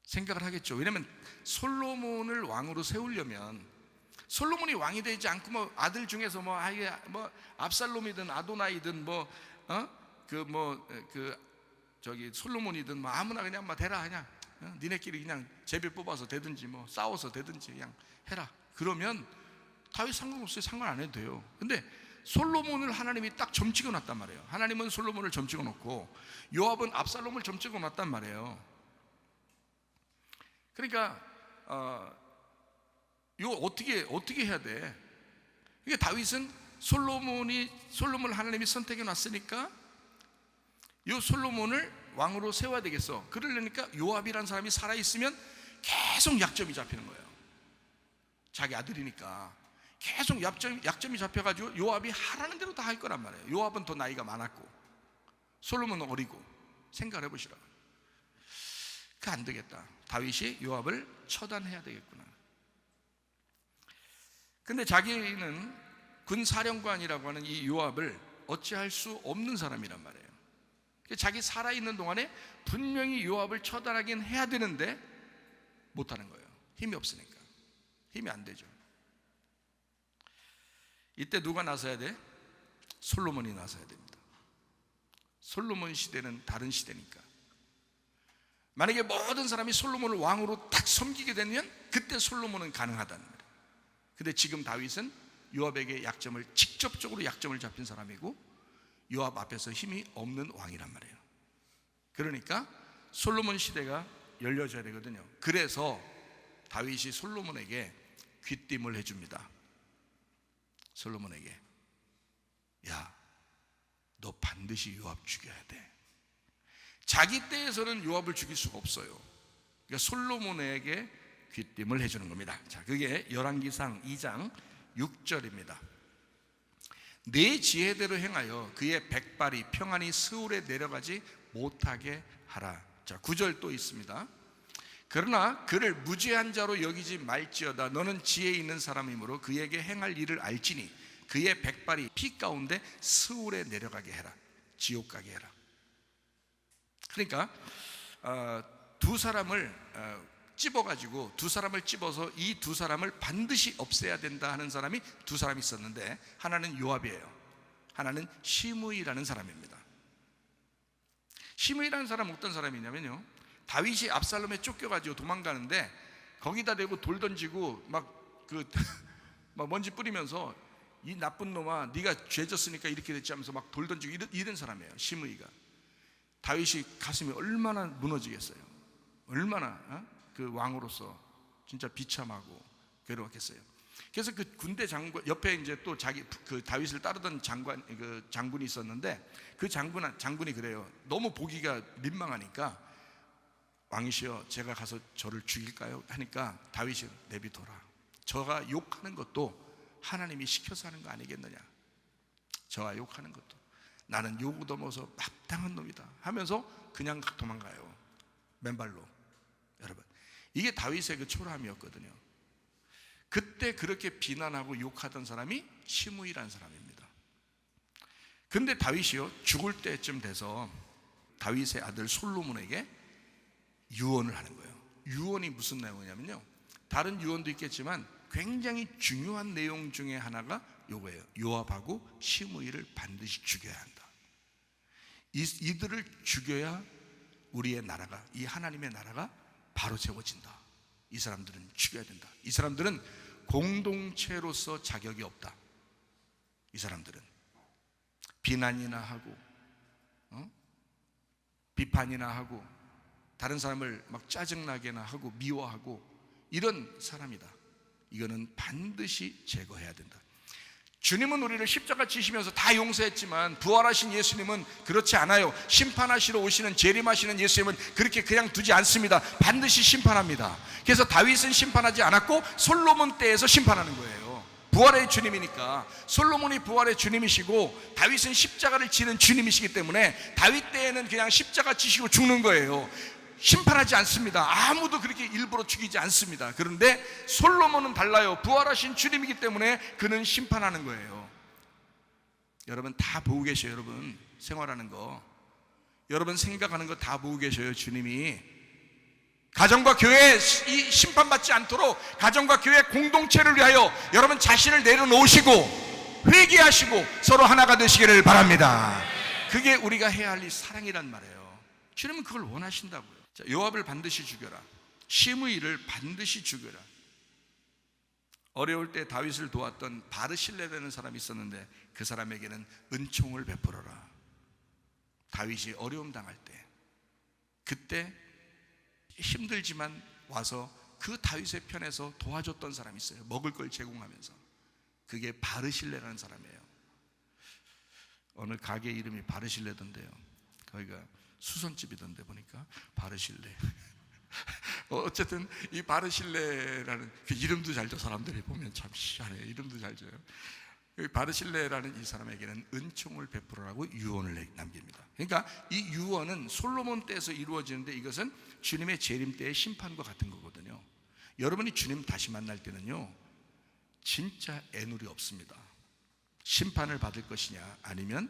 생각을 하겠죠. 왜냐하면 솔로몬을 왕으로 세우려면, 솔로몬이 왕이 되지 않고 뭐 아들 중에서 뭐 압살롬이든 아도나이든 솔로몬이든 뭐 아무나 그냥 대라, 그냥 니네끼리 그냥 제비 뽑아서 되든지 뭐 싸워서 되든지 그냥 해라. 그러면 다윗 상관없어요. 상관 안 해도 돼요. 근데 솔로몬을 하나님이 딱 점찍어 놨단 말이에요. 하나님은 솔로몬을 점찍어 놓고 요압은 압살롬을 점찍어 놨단 말이에요. 그러니까 이거 어떻게 해야 돼? 그러니까 다윗은 솔로몬을 하나님이 선택해 놨으니까 이 솔로몬을 왕으로 세워야 되겠어. 그러려니까 요압이라는 사람이 살아있으면 계속 약점이 잡히는 거예요. 자기 아들이니까 계속 약점이 잡혀가지고 요압이 하라는 대로 다 할 거란 말이에요. 요압은 더 나이가 많았고 솔로몬은 어리고. 생각을 해보시라고. 그 안 되겠다. 다윗이 요압을 처단해야 되겠구나. 근데 자기는 군사령관이라고 하는 이 요압을 어찌할 수 없는 사람이란 말이에요. 자기 살아있는 동안에 분명히 요압을 처단하긴 해야 되는데 못하는 거예요. 힘이 없으니까. 힘이 안 되죠. 이때 누가 나서야 돼? 솔로몬이 나서야 됩니다. 솔로몬 시대는 다른 시대니까. 만약에 모든 사람이 솔로몬을 왕으로 딱 섬기게 되면 그때 솔로몬은 가능하다는 거예요. 근데 지금 다윗은 요압에게 직접적으로 약점을 잡힌 사람이고 요압 앞에서 힘이 없는 왕이란 말이에요. 그러니까 솔로몬 시대가 열려져야 되거든요. 그래서 다윗이 솔로몬에게 귀띔을 해줍니다. 솔로몬에게, 야, 너 반드시 요압 죽여야 돼. 자기 때에서는 요압을 죽일 수가 없어요. 그러니까 솔로몬에게 귀띔을 해주는 겁니다. 자, 그게 열왕기상 2장 6절입니다. 내 지혜대로 행하여 그의 백발이 평안히 스올에 내려가지 못하게 하라. 자, 9절 또 있습니다. 그러나 그를 무죄한 자로 여기지 말지어다. 너는 지혜 있는 사람이므로 그에게 행할 일을 알지니 그의 백발이 피 가운데 스올에 내려가게 해라. 지옥 가게 해라. 그러니까 두 사람을 찝어서 이 두 사람을 반드시 없애야 된다 하는 사람이 두 사람이 있었는데, 하나는 요압이에요. 하나는 시므이라는 사람입니다. 시므이라는 사람은 어떤 사람이냐면요, 다윗이 압살롬에 쫓겨가지고 도망가는데 거기다 대고 돌 던지고 막 먼지 뿌리면서 이 나쁜 놈아, 네가 죄졌으니까 이렇게 됐지 하면서 막 돌 던지고 이런 사람이에요, 시므이가. 다윗이 가슴이 얼마나 무너지겠어요. 얼마나 그 왕으로서 진짜 비참하고 괴로웠겠어요. 그래서 그 군대 장관 옆에 이제 또 그 다윗을 따르던 장군이 있었는데, 그 장군이 그래요. 너무 보기가 민망하니까, 왕이시여, 제가 가서 저를 죽일까요? 하니까 다윗이, 내비둬라. 저가 욕하는 것도 하나님이 시켜서 하는 거 아니겠느냐. 저가 욕하는 것도 나는 욕을 넘어서 마땅한 놈이다 하면서 그냥 도망가요, 맨발로. 여러분, 이게 다윗의 그 초라함이었거든요. 그때 그렇게 비난하고 욕하던 사람이 시므이라는 사람입니다. 근데 다윗이요, 죽을 때쯤 돼서 다윗의 아들 솔로몬에게 유언을 하는 거예요. 유언이 무슨 내용이냐면요, 다른 유언도 있겠지만 굉장히 중요한 내용 중에 하나가 요거예요. 요압하고 시므이를 반드시 죽여야 한다. 이들을 죽여야 우리의 나라가, 이 하나님의 나라가 바로 세워진다. 이 사람들은 죽여야 된다. 이 사람들은 공동체로서 자격이 없다. 이 사람들은 비난이나 하고 비판이나 하고 다른 사람을 막 짜증나게나 하고 미워하고 이런 사람이다. 이거는 반드시 제거해야 된다. 주님은 우리를 십자가 지시면서 다 용서했지만 부활하신 예수님은 그렇지 않아요. 심판하시러 오시는, 재림하시는 예수님은 그렇게 그냥 두지 않습니다. 반드시 심판합니다. 그래서 다윗은 심판하지 않았고 솔로몬 때에서 심판하는 거예요. 부활의 주님이니까. 솔로몬이 부활의 주님이시고 다윗은 십자가를 지는 주님이시기 때문에 다윗 때에는 그냥 십자가 지시고 죽는 거예요. 심판하지 않습니다. 아무도 그렇게 일부러 죽이지 않습니다. 그런데 솔로몬은 달라요. 부활하신 주님이기 때문에 그는 심판하는 거예요. 여러분 다 보고 계셔요. 여러분 생활하는 거, 여러분 생각하는 거 다 보고 계셔요. 주님이 가정과 교회에 이 심판받지 않도록 가정과 교회 공동체를 위하여 여러분 자신을 내려놓으시고 회개하시고 서로 하나가 되시기를 바랍니다. 그게 우리가 해야 할 이 사랑이란 말이에요. 주님은 그걸 원하신다고요. 자, 요압을 반드시 죽여라. 시므이를 반드시 죽여라. 어려울 때 다윗을 도왔던 바르실레라는 사람이 있었는데 그 사람에게는 은총을 베풀어라. 다윗이 어려움 당할 때, 그때 힘들지만 와서 그 다윗의 편에서 도와줬던 사람이 있어요. 먹을 걸 제공하면서. 그게 바르실레라는 사람이에요. 어느 가게 이름이 바르실레던데요. 거기가 수선집이던데 보니까 바르실레. 어쨌든 이 바르실레라는 그 이름도 잘 줘. 사람들이 보면 참 희한해요. 이름도 잘 줘요. 바르실레라는 이 사람에게는 은총을 베풀어라고 유언을 남깁니다. 그러니까 이 유언은 솔로몬 때에서 이루어지는데 이것은 주님의 재림 때의 심판과 같은 거거든요. 여러분이 주님 다시 만날 때는요, 진짜 애누리 없습니다. 심판을 받을 것이냐 아니면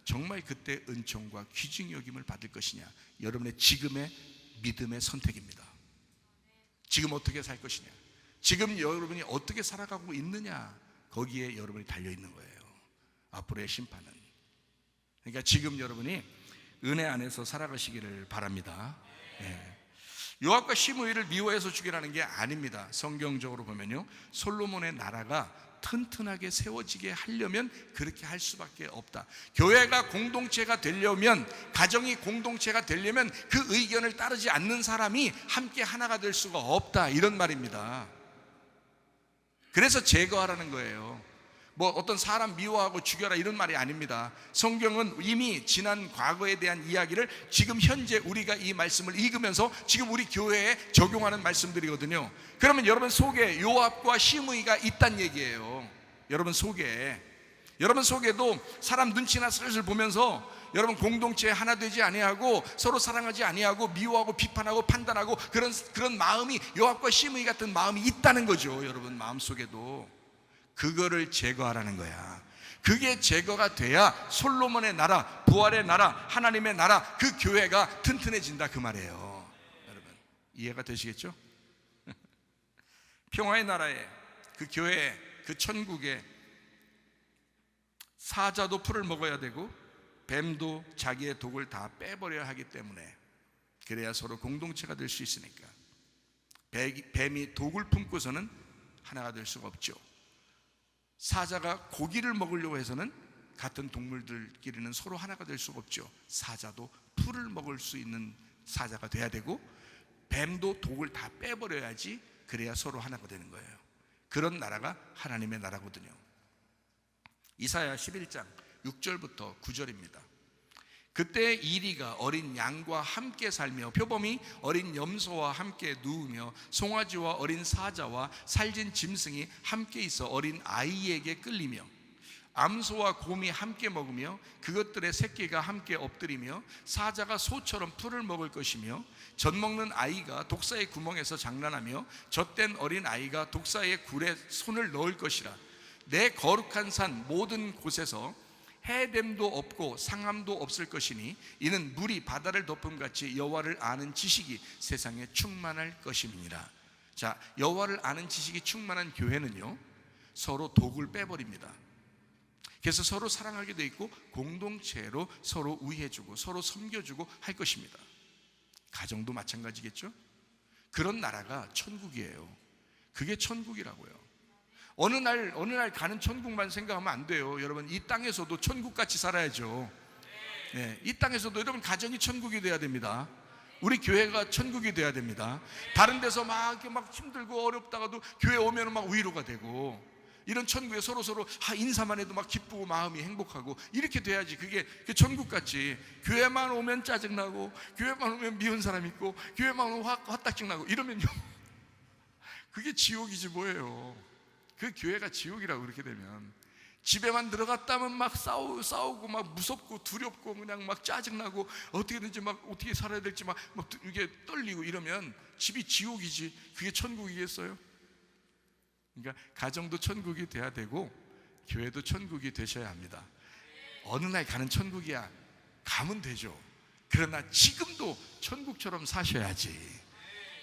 정말 그때 은총과 귀중히 여김을 받을 것이냐, 여러분의 지금의 믿음의 선택입니다. 지금 어떻게 살 것이냐, 지금 여러분이 어떻게 살아가고 있느냐, 거기에 여러분이 달려있는 거예요. 앞으로의 심판은. 그러니까 지금 여러분이 은혜 안에서 살아가시기를 바랍니다. 네. 요압과 시므이를 미워해서 죽이라는 게 아닙니다. 성경적으로 보면요, 솔로몬의 나라가 튼튼하게 세워지게 하려면 그렇게 할 수밖에 없다. 교회가 공동체가 되려면, 가정이 공동체가 되려면 그 의견을 따르지 않는 사람이 함께 하나가 될 수가 없다, 이런 말입니다. 그래서 제거하라는 거예요. 뭐 어떤 사람 미워하고 죽여라 이런 말이 아닙니다. 성경은 이미 지난 과거에 대한 이야기를 지금 현재 우리가 이 말씀을 읽으면서 지금 우리 교회에 적용하는 말씀들이거든요. 그러면 여러분 속에 요압과 시므이가 있단 얘기예요. 여러분 속에도 사람 눈치나 슬슬 보면서 여러분 공동체에 하나 되지 아니하고 서로 사랑하지 아니하고 미워하고 비판하고 판단하고 그런 마음이, 요압과 시므이 같은 마음이 있다는 거죠. 여러분 마음속에도. 그거를 제거하라는 거야. 그게 제거가 돼야 솔로몬의 나라, 부활의 나라, 하나님의 나라, 그 교회가 튼튼해진다, 그 말이에요. 여러분 이해가 되시겠죠? 평화의 나라에, 그 교회에, 그 천국에 사자도 풀을 먹어야 되고 뱀도 자기의 독을 다 빼버려야 하기 때문에, 그래야 서로 공동체가 될 수 있으니까. 뱀이 독을 품고서는 하나가 될 수가 없죠. 사자가 고기를 먹으려고 해서는 같은 동물들끼리는 서로 하나가 될 수가 없죠. 사자도 풀을 먹을 수 있는 사자가 돼야 되고 뱀도 독을 다 빼버려야지, 그래야 서로 하나가 되는 거예요. 그런 나라가 하나님의 나라거든요. 이사야 11장 6절부터 9절입니다. 그때 이리가 어린 양과 함께 살며 표범이 어린 염소와 함께 누우며 송아지와 어린 사자와 살진 짐승이 함께 있어 어린 아이에게 끌리며 암소와 곰이 함께 먹으며 그것들의 새끼가 함께 엎드리며 사자가 소처럼 풀을 먹을 것이며 젖먹는 아이가 독사의 구멍에서 장난하며 젖된 어린 아이가 독사의 굴에 손을 넣을 것이라. 내 거룩한 산 모든 곳에서 해됨도 없고 상함도 없을 것이니 이는 물이 바다를 덮음같이 여호와를 아는 지식이 세상에 충만할 것임이니라. 자, 여호와를 아는 지식이 충만한 교회는요, 서로 독을 빼버립니다. 그래서 서로 사랑하게 돼 있고 공동체로 서로 우애해주고 서로 섬겨주고 할 것입니다. 가정도 마찬가지겠죠. 그런 나라가 천국이에요. 그게 천국이라고요. 어느 날 가는 천국만 생각하면 안 돼요. 여러분 이 땅에서도 천국같이 살아야죠. 이 땅에서도 여러분 가정이 천국이 돼야 됩니다. 우리 교회가 천국이 돼야 됩니다. 다른 데서 막 힘들고 어렵다가도 교회 오면 막 위로가 되고, 이런 천국에 서로 인사만 해도 막 기쁘고 마음이 행복하고 이렇게 돼야지 그게 천국 같지. 교회만 오면 짜증나고, 교회만 오면 미운 사람 있고, 교회만 오면 화딱지 나고 이러면요 그게 지옥이지 뭐예요. 그 교회가 지옥이라고. 그렇게 되면 집에만 들어갔다면 막 싸우고 막 무섭고 두렵고 그냥 막 짜증나고 어떻게든지 막 어떻게 살아야 될지 막 이게 떨리고 이러면 집이 지옥이지 그게 천국이겠어요? 그러니까 가정도 천국이 돼야 되고 교회도 천국이 되셔야 합니다. 어느 날 가는 천국이야 가면 되죠. 그러나 지금도 천국처럼 사셔야지.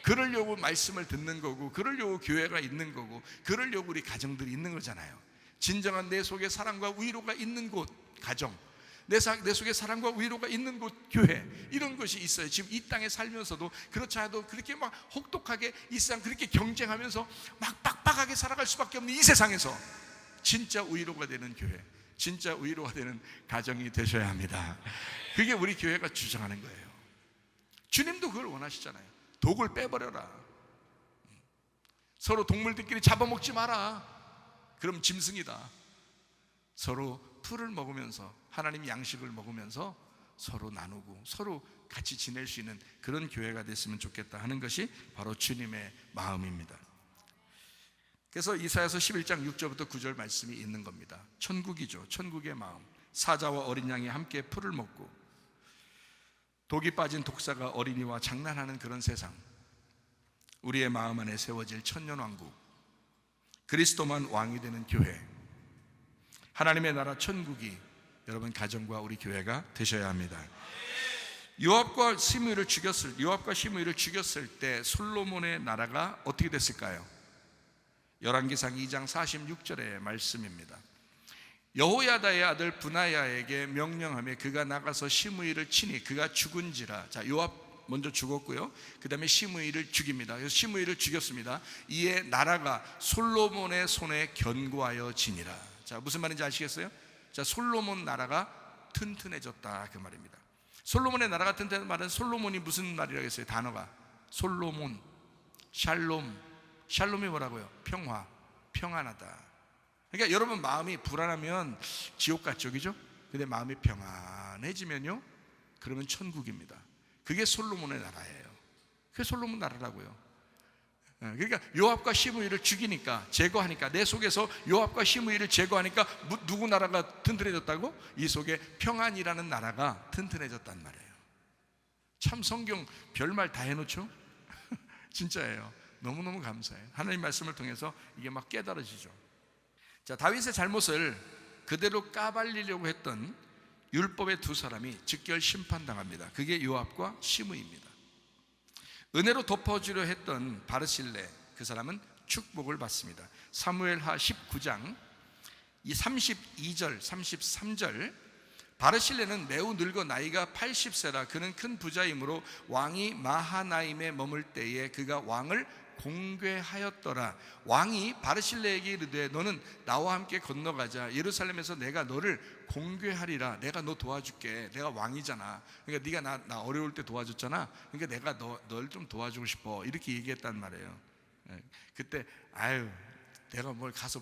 그러려고 말씀을 듣는 거고, 그러려고 교회가 있는 거고, 그러려고 우리 가정들이 있는 거잖아요. 진정한 내 속에 사랑과 위로가 있는 곳 가정, 내 속에 사랑과 위로가 있는 곳 교회, 이런 것이 있어요. 지금 이 땅에 살면서도 그렇지 않아도 그렇게 막 혹독하게 이 세상 그렇게 경쟁하면서 막 빡빡하게 살아갈 수밖에 없는 이 세상에서 진짜 위로가 되는 교회, 진짜 위로가 되는 가정이 되셔야 합니다. 그게 우리 교회가 주장하는 거예요. 주님도 그걸 원하시잖아요. 독을 빼버려라. 서로 동물들끼리 잡아먹지 마라. 그럼 짐승이다. 서로 풀을 먹으면서, 하나님 양식을 먹으면서 서로 나누고 서로 같이 지낼 수 있는 그런 교회가 됐으면 좋겠다 하는 것이 바로 주님의 마음입니다. 그래서 이사야서 11장 6절부터 9절 말씀이 있는 겁니다. 천국이죠. 천국의 마음. 사자와 어린 양이 함께 풀을 먹고 독이 빠진 독사가 어린이와 장난하는 그런 세상, 우리의 마음 안에 세워질 천년왕국, 그리스도만 왕이 되는 교회, 하나님의 나라 천국이 여러분 가정과 우리 교회가 되셔야 합니다. 요압과 시므이를 죽였을 때 솔로몬의 나라가 어떻게 됐을까요? 열왕기상 2장 46절의 말씀입니다. 여호야다의 아들 브나야에게 명령하며 그가 나가서 시므이를 치니 그가 죽은지라. 자, 요압 먼저 죽었고요. 그 다음에 시므이를 죽입니다. 그래서 시므이를 죽였습니다. 이에 나라가 솔로몬의 손에 견고하여 지니라. 자, 무슨 말인지 아시겠어요? 자, 솔로몬 나라가 튼튼해졌다 그 말입니다. 솔로몬의 나라가 튼튼한 말은 솔로몬이 무슨 말이라고 했어요? 단어가 솔로몬, 샬롬이 뭐라고요? 평화, 평안하다. 그러니까 여러분 마음이 불안하면 지옥 같죠, 그죠? 근데 마음이 평안해지면요, 그러면 천국입니다. 그게 솔로몬의 나라예요. 그게 솔로몬 나라라고요. 그러니까 요압과 시므이를 죽이니까, 제거하니까, 내 속에서 요압과 시므이를 제거하니까 누구 나라가 튼튼해졌다고? 이 속에 평안이라는 나라가 튼튼해졌단 말이에요. 참 성경 별말 다 해놓죠? 진짜예요. 너무너무 감사해요. 하나님 말씀을 통해서 이게 막 깨달아지죠. 자, 다윗의 잘못을 그대로 까발리려고 했던 율법의 두 사람이 즉결 심판당합니다. 그게 요압과 시므이입니다. 은혜로 덮어주려 했던 바르실레, 그 사람은 축복을 받습니다. 사무엘하 19장 이 32절 33절, 바르실레는 매우 늙어 나이가 80세라 그는 큰 부자이므로 왕이 마하나임에 머물 때에 그가 왕을 공궤하였더라. 왕이 바르실레에게 이르되 너는 나와 함께 건너가자. 예루살렘에서 내가 너를 공궤하리라. 내가 너 도와줄게. 내가 왕이잖아. 그러니까 네가 나 어려울 때 도와줬잖아. 그러니까 내가 널 좀 도와주고 싶어. 이렇게 얘기했단 말이에요. 그때 내가 가서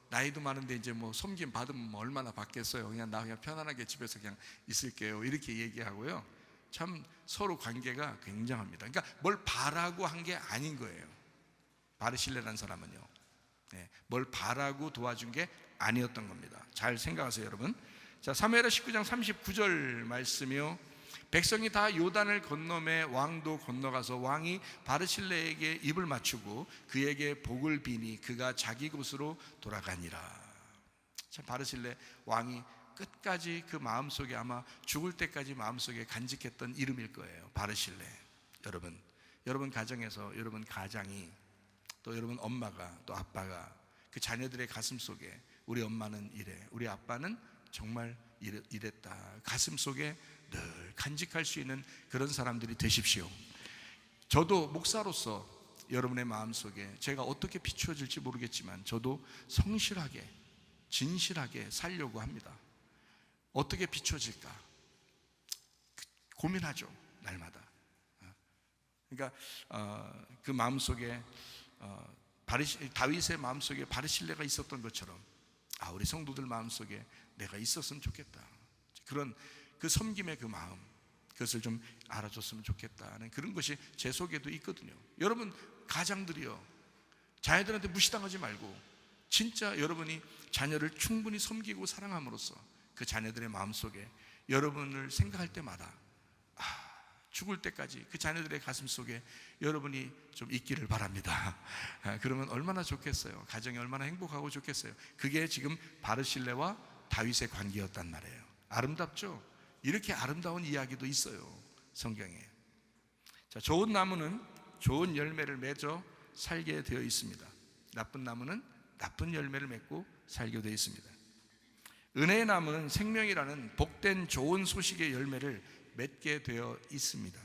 나이도 많은데 이제 섬김 받으면 얼마나 받겠어요. 그냥 편안하게 집에서 그냥 있을게요. 이렇게 얘기하고요. 참 서로 관계가 굉장합니다. 그러니까 뭘 바라고 한 게 아닌 거예요. 바르실레라는 사람은요, 뭘 바라고 도와준 게 아니었던 겁니다. 잘 생각하세요, 여러분. 자, 사무엘하 19장 39절 말씀이요. 백성이 다 요단을 건너매 왕도 건너가서 왕이 바르실레에게 입을 맞추고 그에게 복을 비니 그가 자기 곳으로 돌아가니라. 참 바르실레 왕이 끝까지 그 마음속에, 아마 죽을 때까지 마음속에 간직했던 이름일 거예요. 바르실레. 여러분 가정에서, 여러분 가장이, 또 여러분 엄마가, 또 아빠가 그 자녀들의 가슴 속에 우리 엄마는 이래, 우리 아빠는 정말 이랬다, 가슴 속에 늘 간직할 수 있는 그런 사람들이 되십시오. 저도 목사로서 여러분의 마음속에 제가 어떻게 비추어질지 모르겠지만 저도 성실하게, 진실하게 살려고 합니다. 어떻게 비춰질까 고민하죠, 날마다. 그러니까 그 마음속에 다윗의 마음속에 바르실레가 있었던 것처럼 우리 성도들 마음속에 내가 있었으면 좋겠다. 그런 그 섬김의 그 마음, 그것을 좀 알아줬으면 좋겠다는 그런 것이 제 속에도 있거든요. 여러분 가장들이요, 자녀들한테 무시당하지 말고 진짜 여러분이 자녀를 충분히 섬기고 사랑함으로써 그 자녀들의 마음속에 여러분을 생각할 때마다 죽을 때까지 그 자녀들의 가슴 속에 여러분이 좀 있기를 바랍니다. 그러면 얼마나 좋겠어요. 가정이 얼마나 행복하고 좋겠어요. 그게 지금 바르실레와 다윗의 관계였단 말이에요. 아름답죠? 이렇게 아름다운 이야기도 있어요, 성경에. 자, 좋은 나무는 좋은 열매를 맺어 살게 되어 있습니다. 나쁜 나무는 나쁜 열매를 맺고 살게 되어 있습니다. 은혜의 나무는 생명이라는 복된 좋은 소식의 열매를 맺게 되어 있습니다.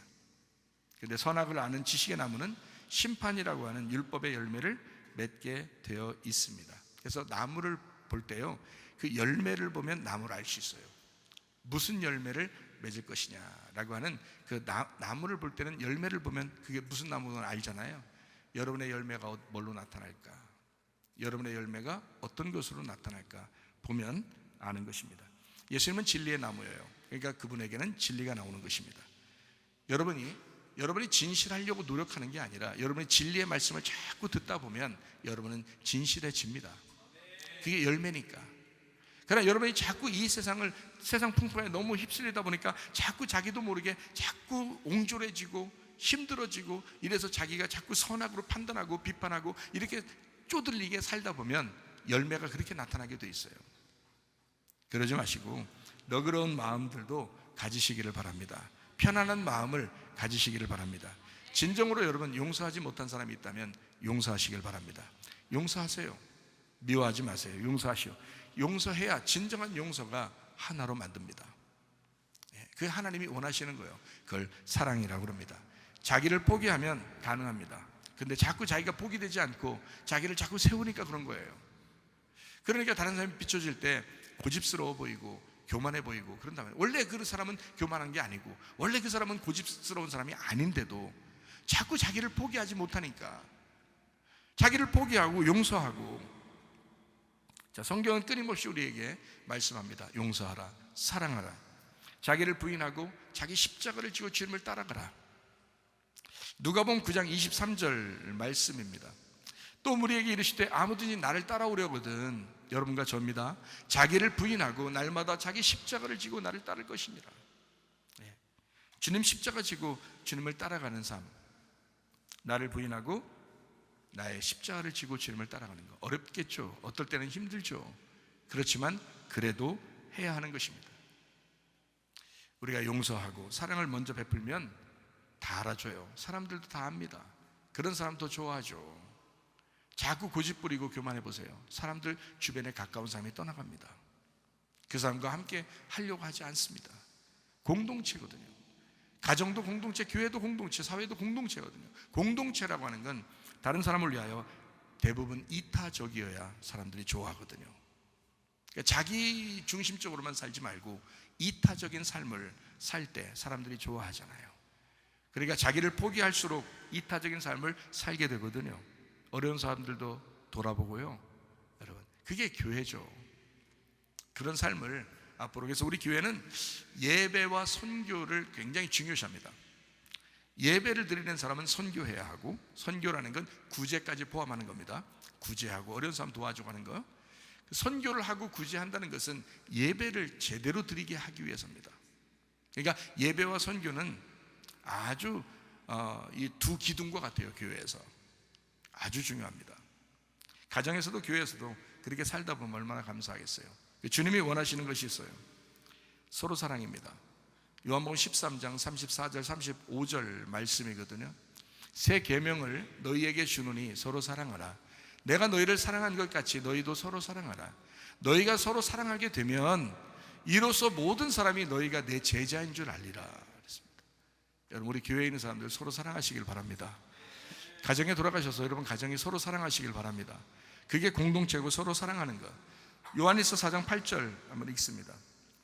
그런데 선악을 아는 지식의 나무는 심판이라고 하는 율법의 열매를 맺게 되어 있습니다. 그래서 나무를 볼 때요, 그 열매를 보면 나무를 알 수 있어요. 무슨 열매를 맺을 것이냐라고 하는 그 나무를 볼 때는 열매를 보면 그게 무슨 나무인지 알잖아요. 여러분의 열매가 뭘로 나타날까? 여러분의 열매가 어떤 것으로 나타날까 보면 아는 것입니다. 예수님은 진리의 나무예요. 그러니까 그분에게는 진리가 나오는 것입니다. 여러분이 진실하려고 노력하는 게 아니라 여러분이 진리의 말씀을 자꾸 듣다 보면 여러분은 진실해집니다. 그게 열매니까. 그러나 여러분이 자꾸 이 세상 풍파에 너무 휩쓸리다 보니까 자꾸 자기도 모르게 자꾸 옹졸해지고 힘들어지고 이래서 자기가 자꾸 선악으로 판단하고 비판하고 이렇게 쪼들리게 살다 보면 열매가 그렇게 나타나게 돼 있어요. 그러지 마시고 너그러운 마음들도 가지시기를 바랍니다. 편안한 마음을 가지시기를 바랍니다. 진정으로 여러분 용서하지 못한 사람이 있다면 용서하시길 바랍니다. 용서하세요. 미워하지 마세요. 용서하시오. 용서해야 진정한 용서가 하나로 만듭니다. 그 하나님이 원하시는 거예요. 그걸 사랑이라고 합니다. 자기를 포기하면 가능합니다. 근데 자꾸 자기가 포기되지 않고 자기를 자꾸 세우니까 그런 거예요. 그러니까 다른 사람이 비춰질 때 고집스러워 보이고 교만해 보이고 그런다면, 원래 그 사람은 교만한 게 아니고 원래 그 사람은 고집스러운 사람이 아닌데도 자꾸 자기를 포기하지 못하니까 자기를 포기하고 용서하고. 자, 성경은 끊임없이 우리에게 말씀합니다. 용서하라, 사랑하라, 자기를 부인하고 자기 십자가를 지고 주님을 따라가라. 누가복음 9장 23절 말씀입니다. 또 우리에게 이르시되 아무든지 나를 따라오려거든, 여러분과 저입니다, 자기를 부인하고 날마다 자기 십자가를 지고 나를 따를 것이니라. 주님 십자가 지고 주님을 따라가는 삶, 나를 부인하고 나의 십자가를 지고 주님을 따라가는 거 어렵겠죠. 어떨 때는 힘들죠. 그렇지만 그래도 해야 하는 것입니다. 우리가 용서하고 사랑을 먼저 베풀면 다 알아줘요. 사람들도 다 압니다. 그런 사람 더 좋아하죠. 자꾸 고집 부리고 교만해 보세요. 사람들 주변에 가까운 사람이 떠나갑니다. 그 사람과 함께 하려고 하지 않습니다. 공동체거든요. 가정도 공동체, 교회도 공동체, 사회도 공동체거든요. 공동체라고 하는 건 다른 사람을 위하여 대부분 이타적이어야 사람들이 좋아하거든요. 그러니까 자기 중심적으로만 살지 말고 이타적인 삶을 살 때 사람들이 좋아하잖아요. 그러니까 자기를 포기할수록 이타적인 삶을 살게 되거든요. 어려운 사람들도 돌아보고요. 여러분, 그게 교회죠. 그런 삶을 앞으로, 그래서 우리 교회는 예배와 선교를 굉장히 중요시합니다. 예배를 드리는 사람은 선교해야 하고, 선교라는 건 구제까지 포함하는 겁니다. 구제하고 어려운 사람 도와주고 하는 거. 선교를 하고 구제한다는 것은 예배를 제대로 드리게 하기 위해서입니다. 그러니까 예배와 선교는 아주 이 두 기둥과 같아요. 교회에서 아주 중요합니다. 가정에서도 교회에서도 그렇게 살다 보면 얼마나 감사하겠어요. 주님이 원하시는 것이 있어요. 서로 사랑입니다. 요한복음 13장 34절 35절 말씀이거든요. 새 계명을 너희에게 주노니 서로 사랑하라. 내가 너희를 사랑한 것 같이 너희도 서로 사랑하라. 너희가 서로 사랑하게 되면 이로써 모든 사람이 너희가 내 제자인 줄 알리라. 그랬습니다. 여러분, 우리 교회에 있는 사람들 서로 사랑하시길 바랍니다. 가정에 돌아가셔서 여러분 가정이 서로 사랑하시길 바랍니다. 그게 공동체고 서로 사랑하는 것. 요한일서 4장 8절 한번 읽습니다.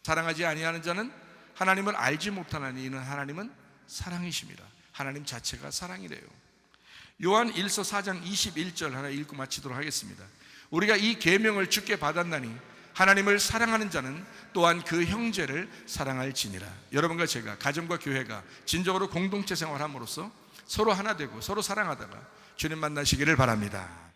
사랑하지 아니하는 자는 하나님을 알지 못하나니 이는 하나님은 사랑이십니다. 하나님 자체가 사랑이래요. 요한 1서 4장 21절 하나 읽고 마치도록 하겠습니다. 우리가 이 계명을 주께 받았나니 하나님을 사랑하는 자는 또한 그 형제를 사랑할지니라. 여러분과 제가, 가정과 교회가 진정으로 공동체 생활함으로써 서로 하나 되고 서로 사랑하다가 주님 만나시기를 바랍니다.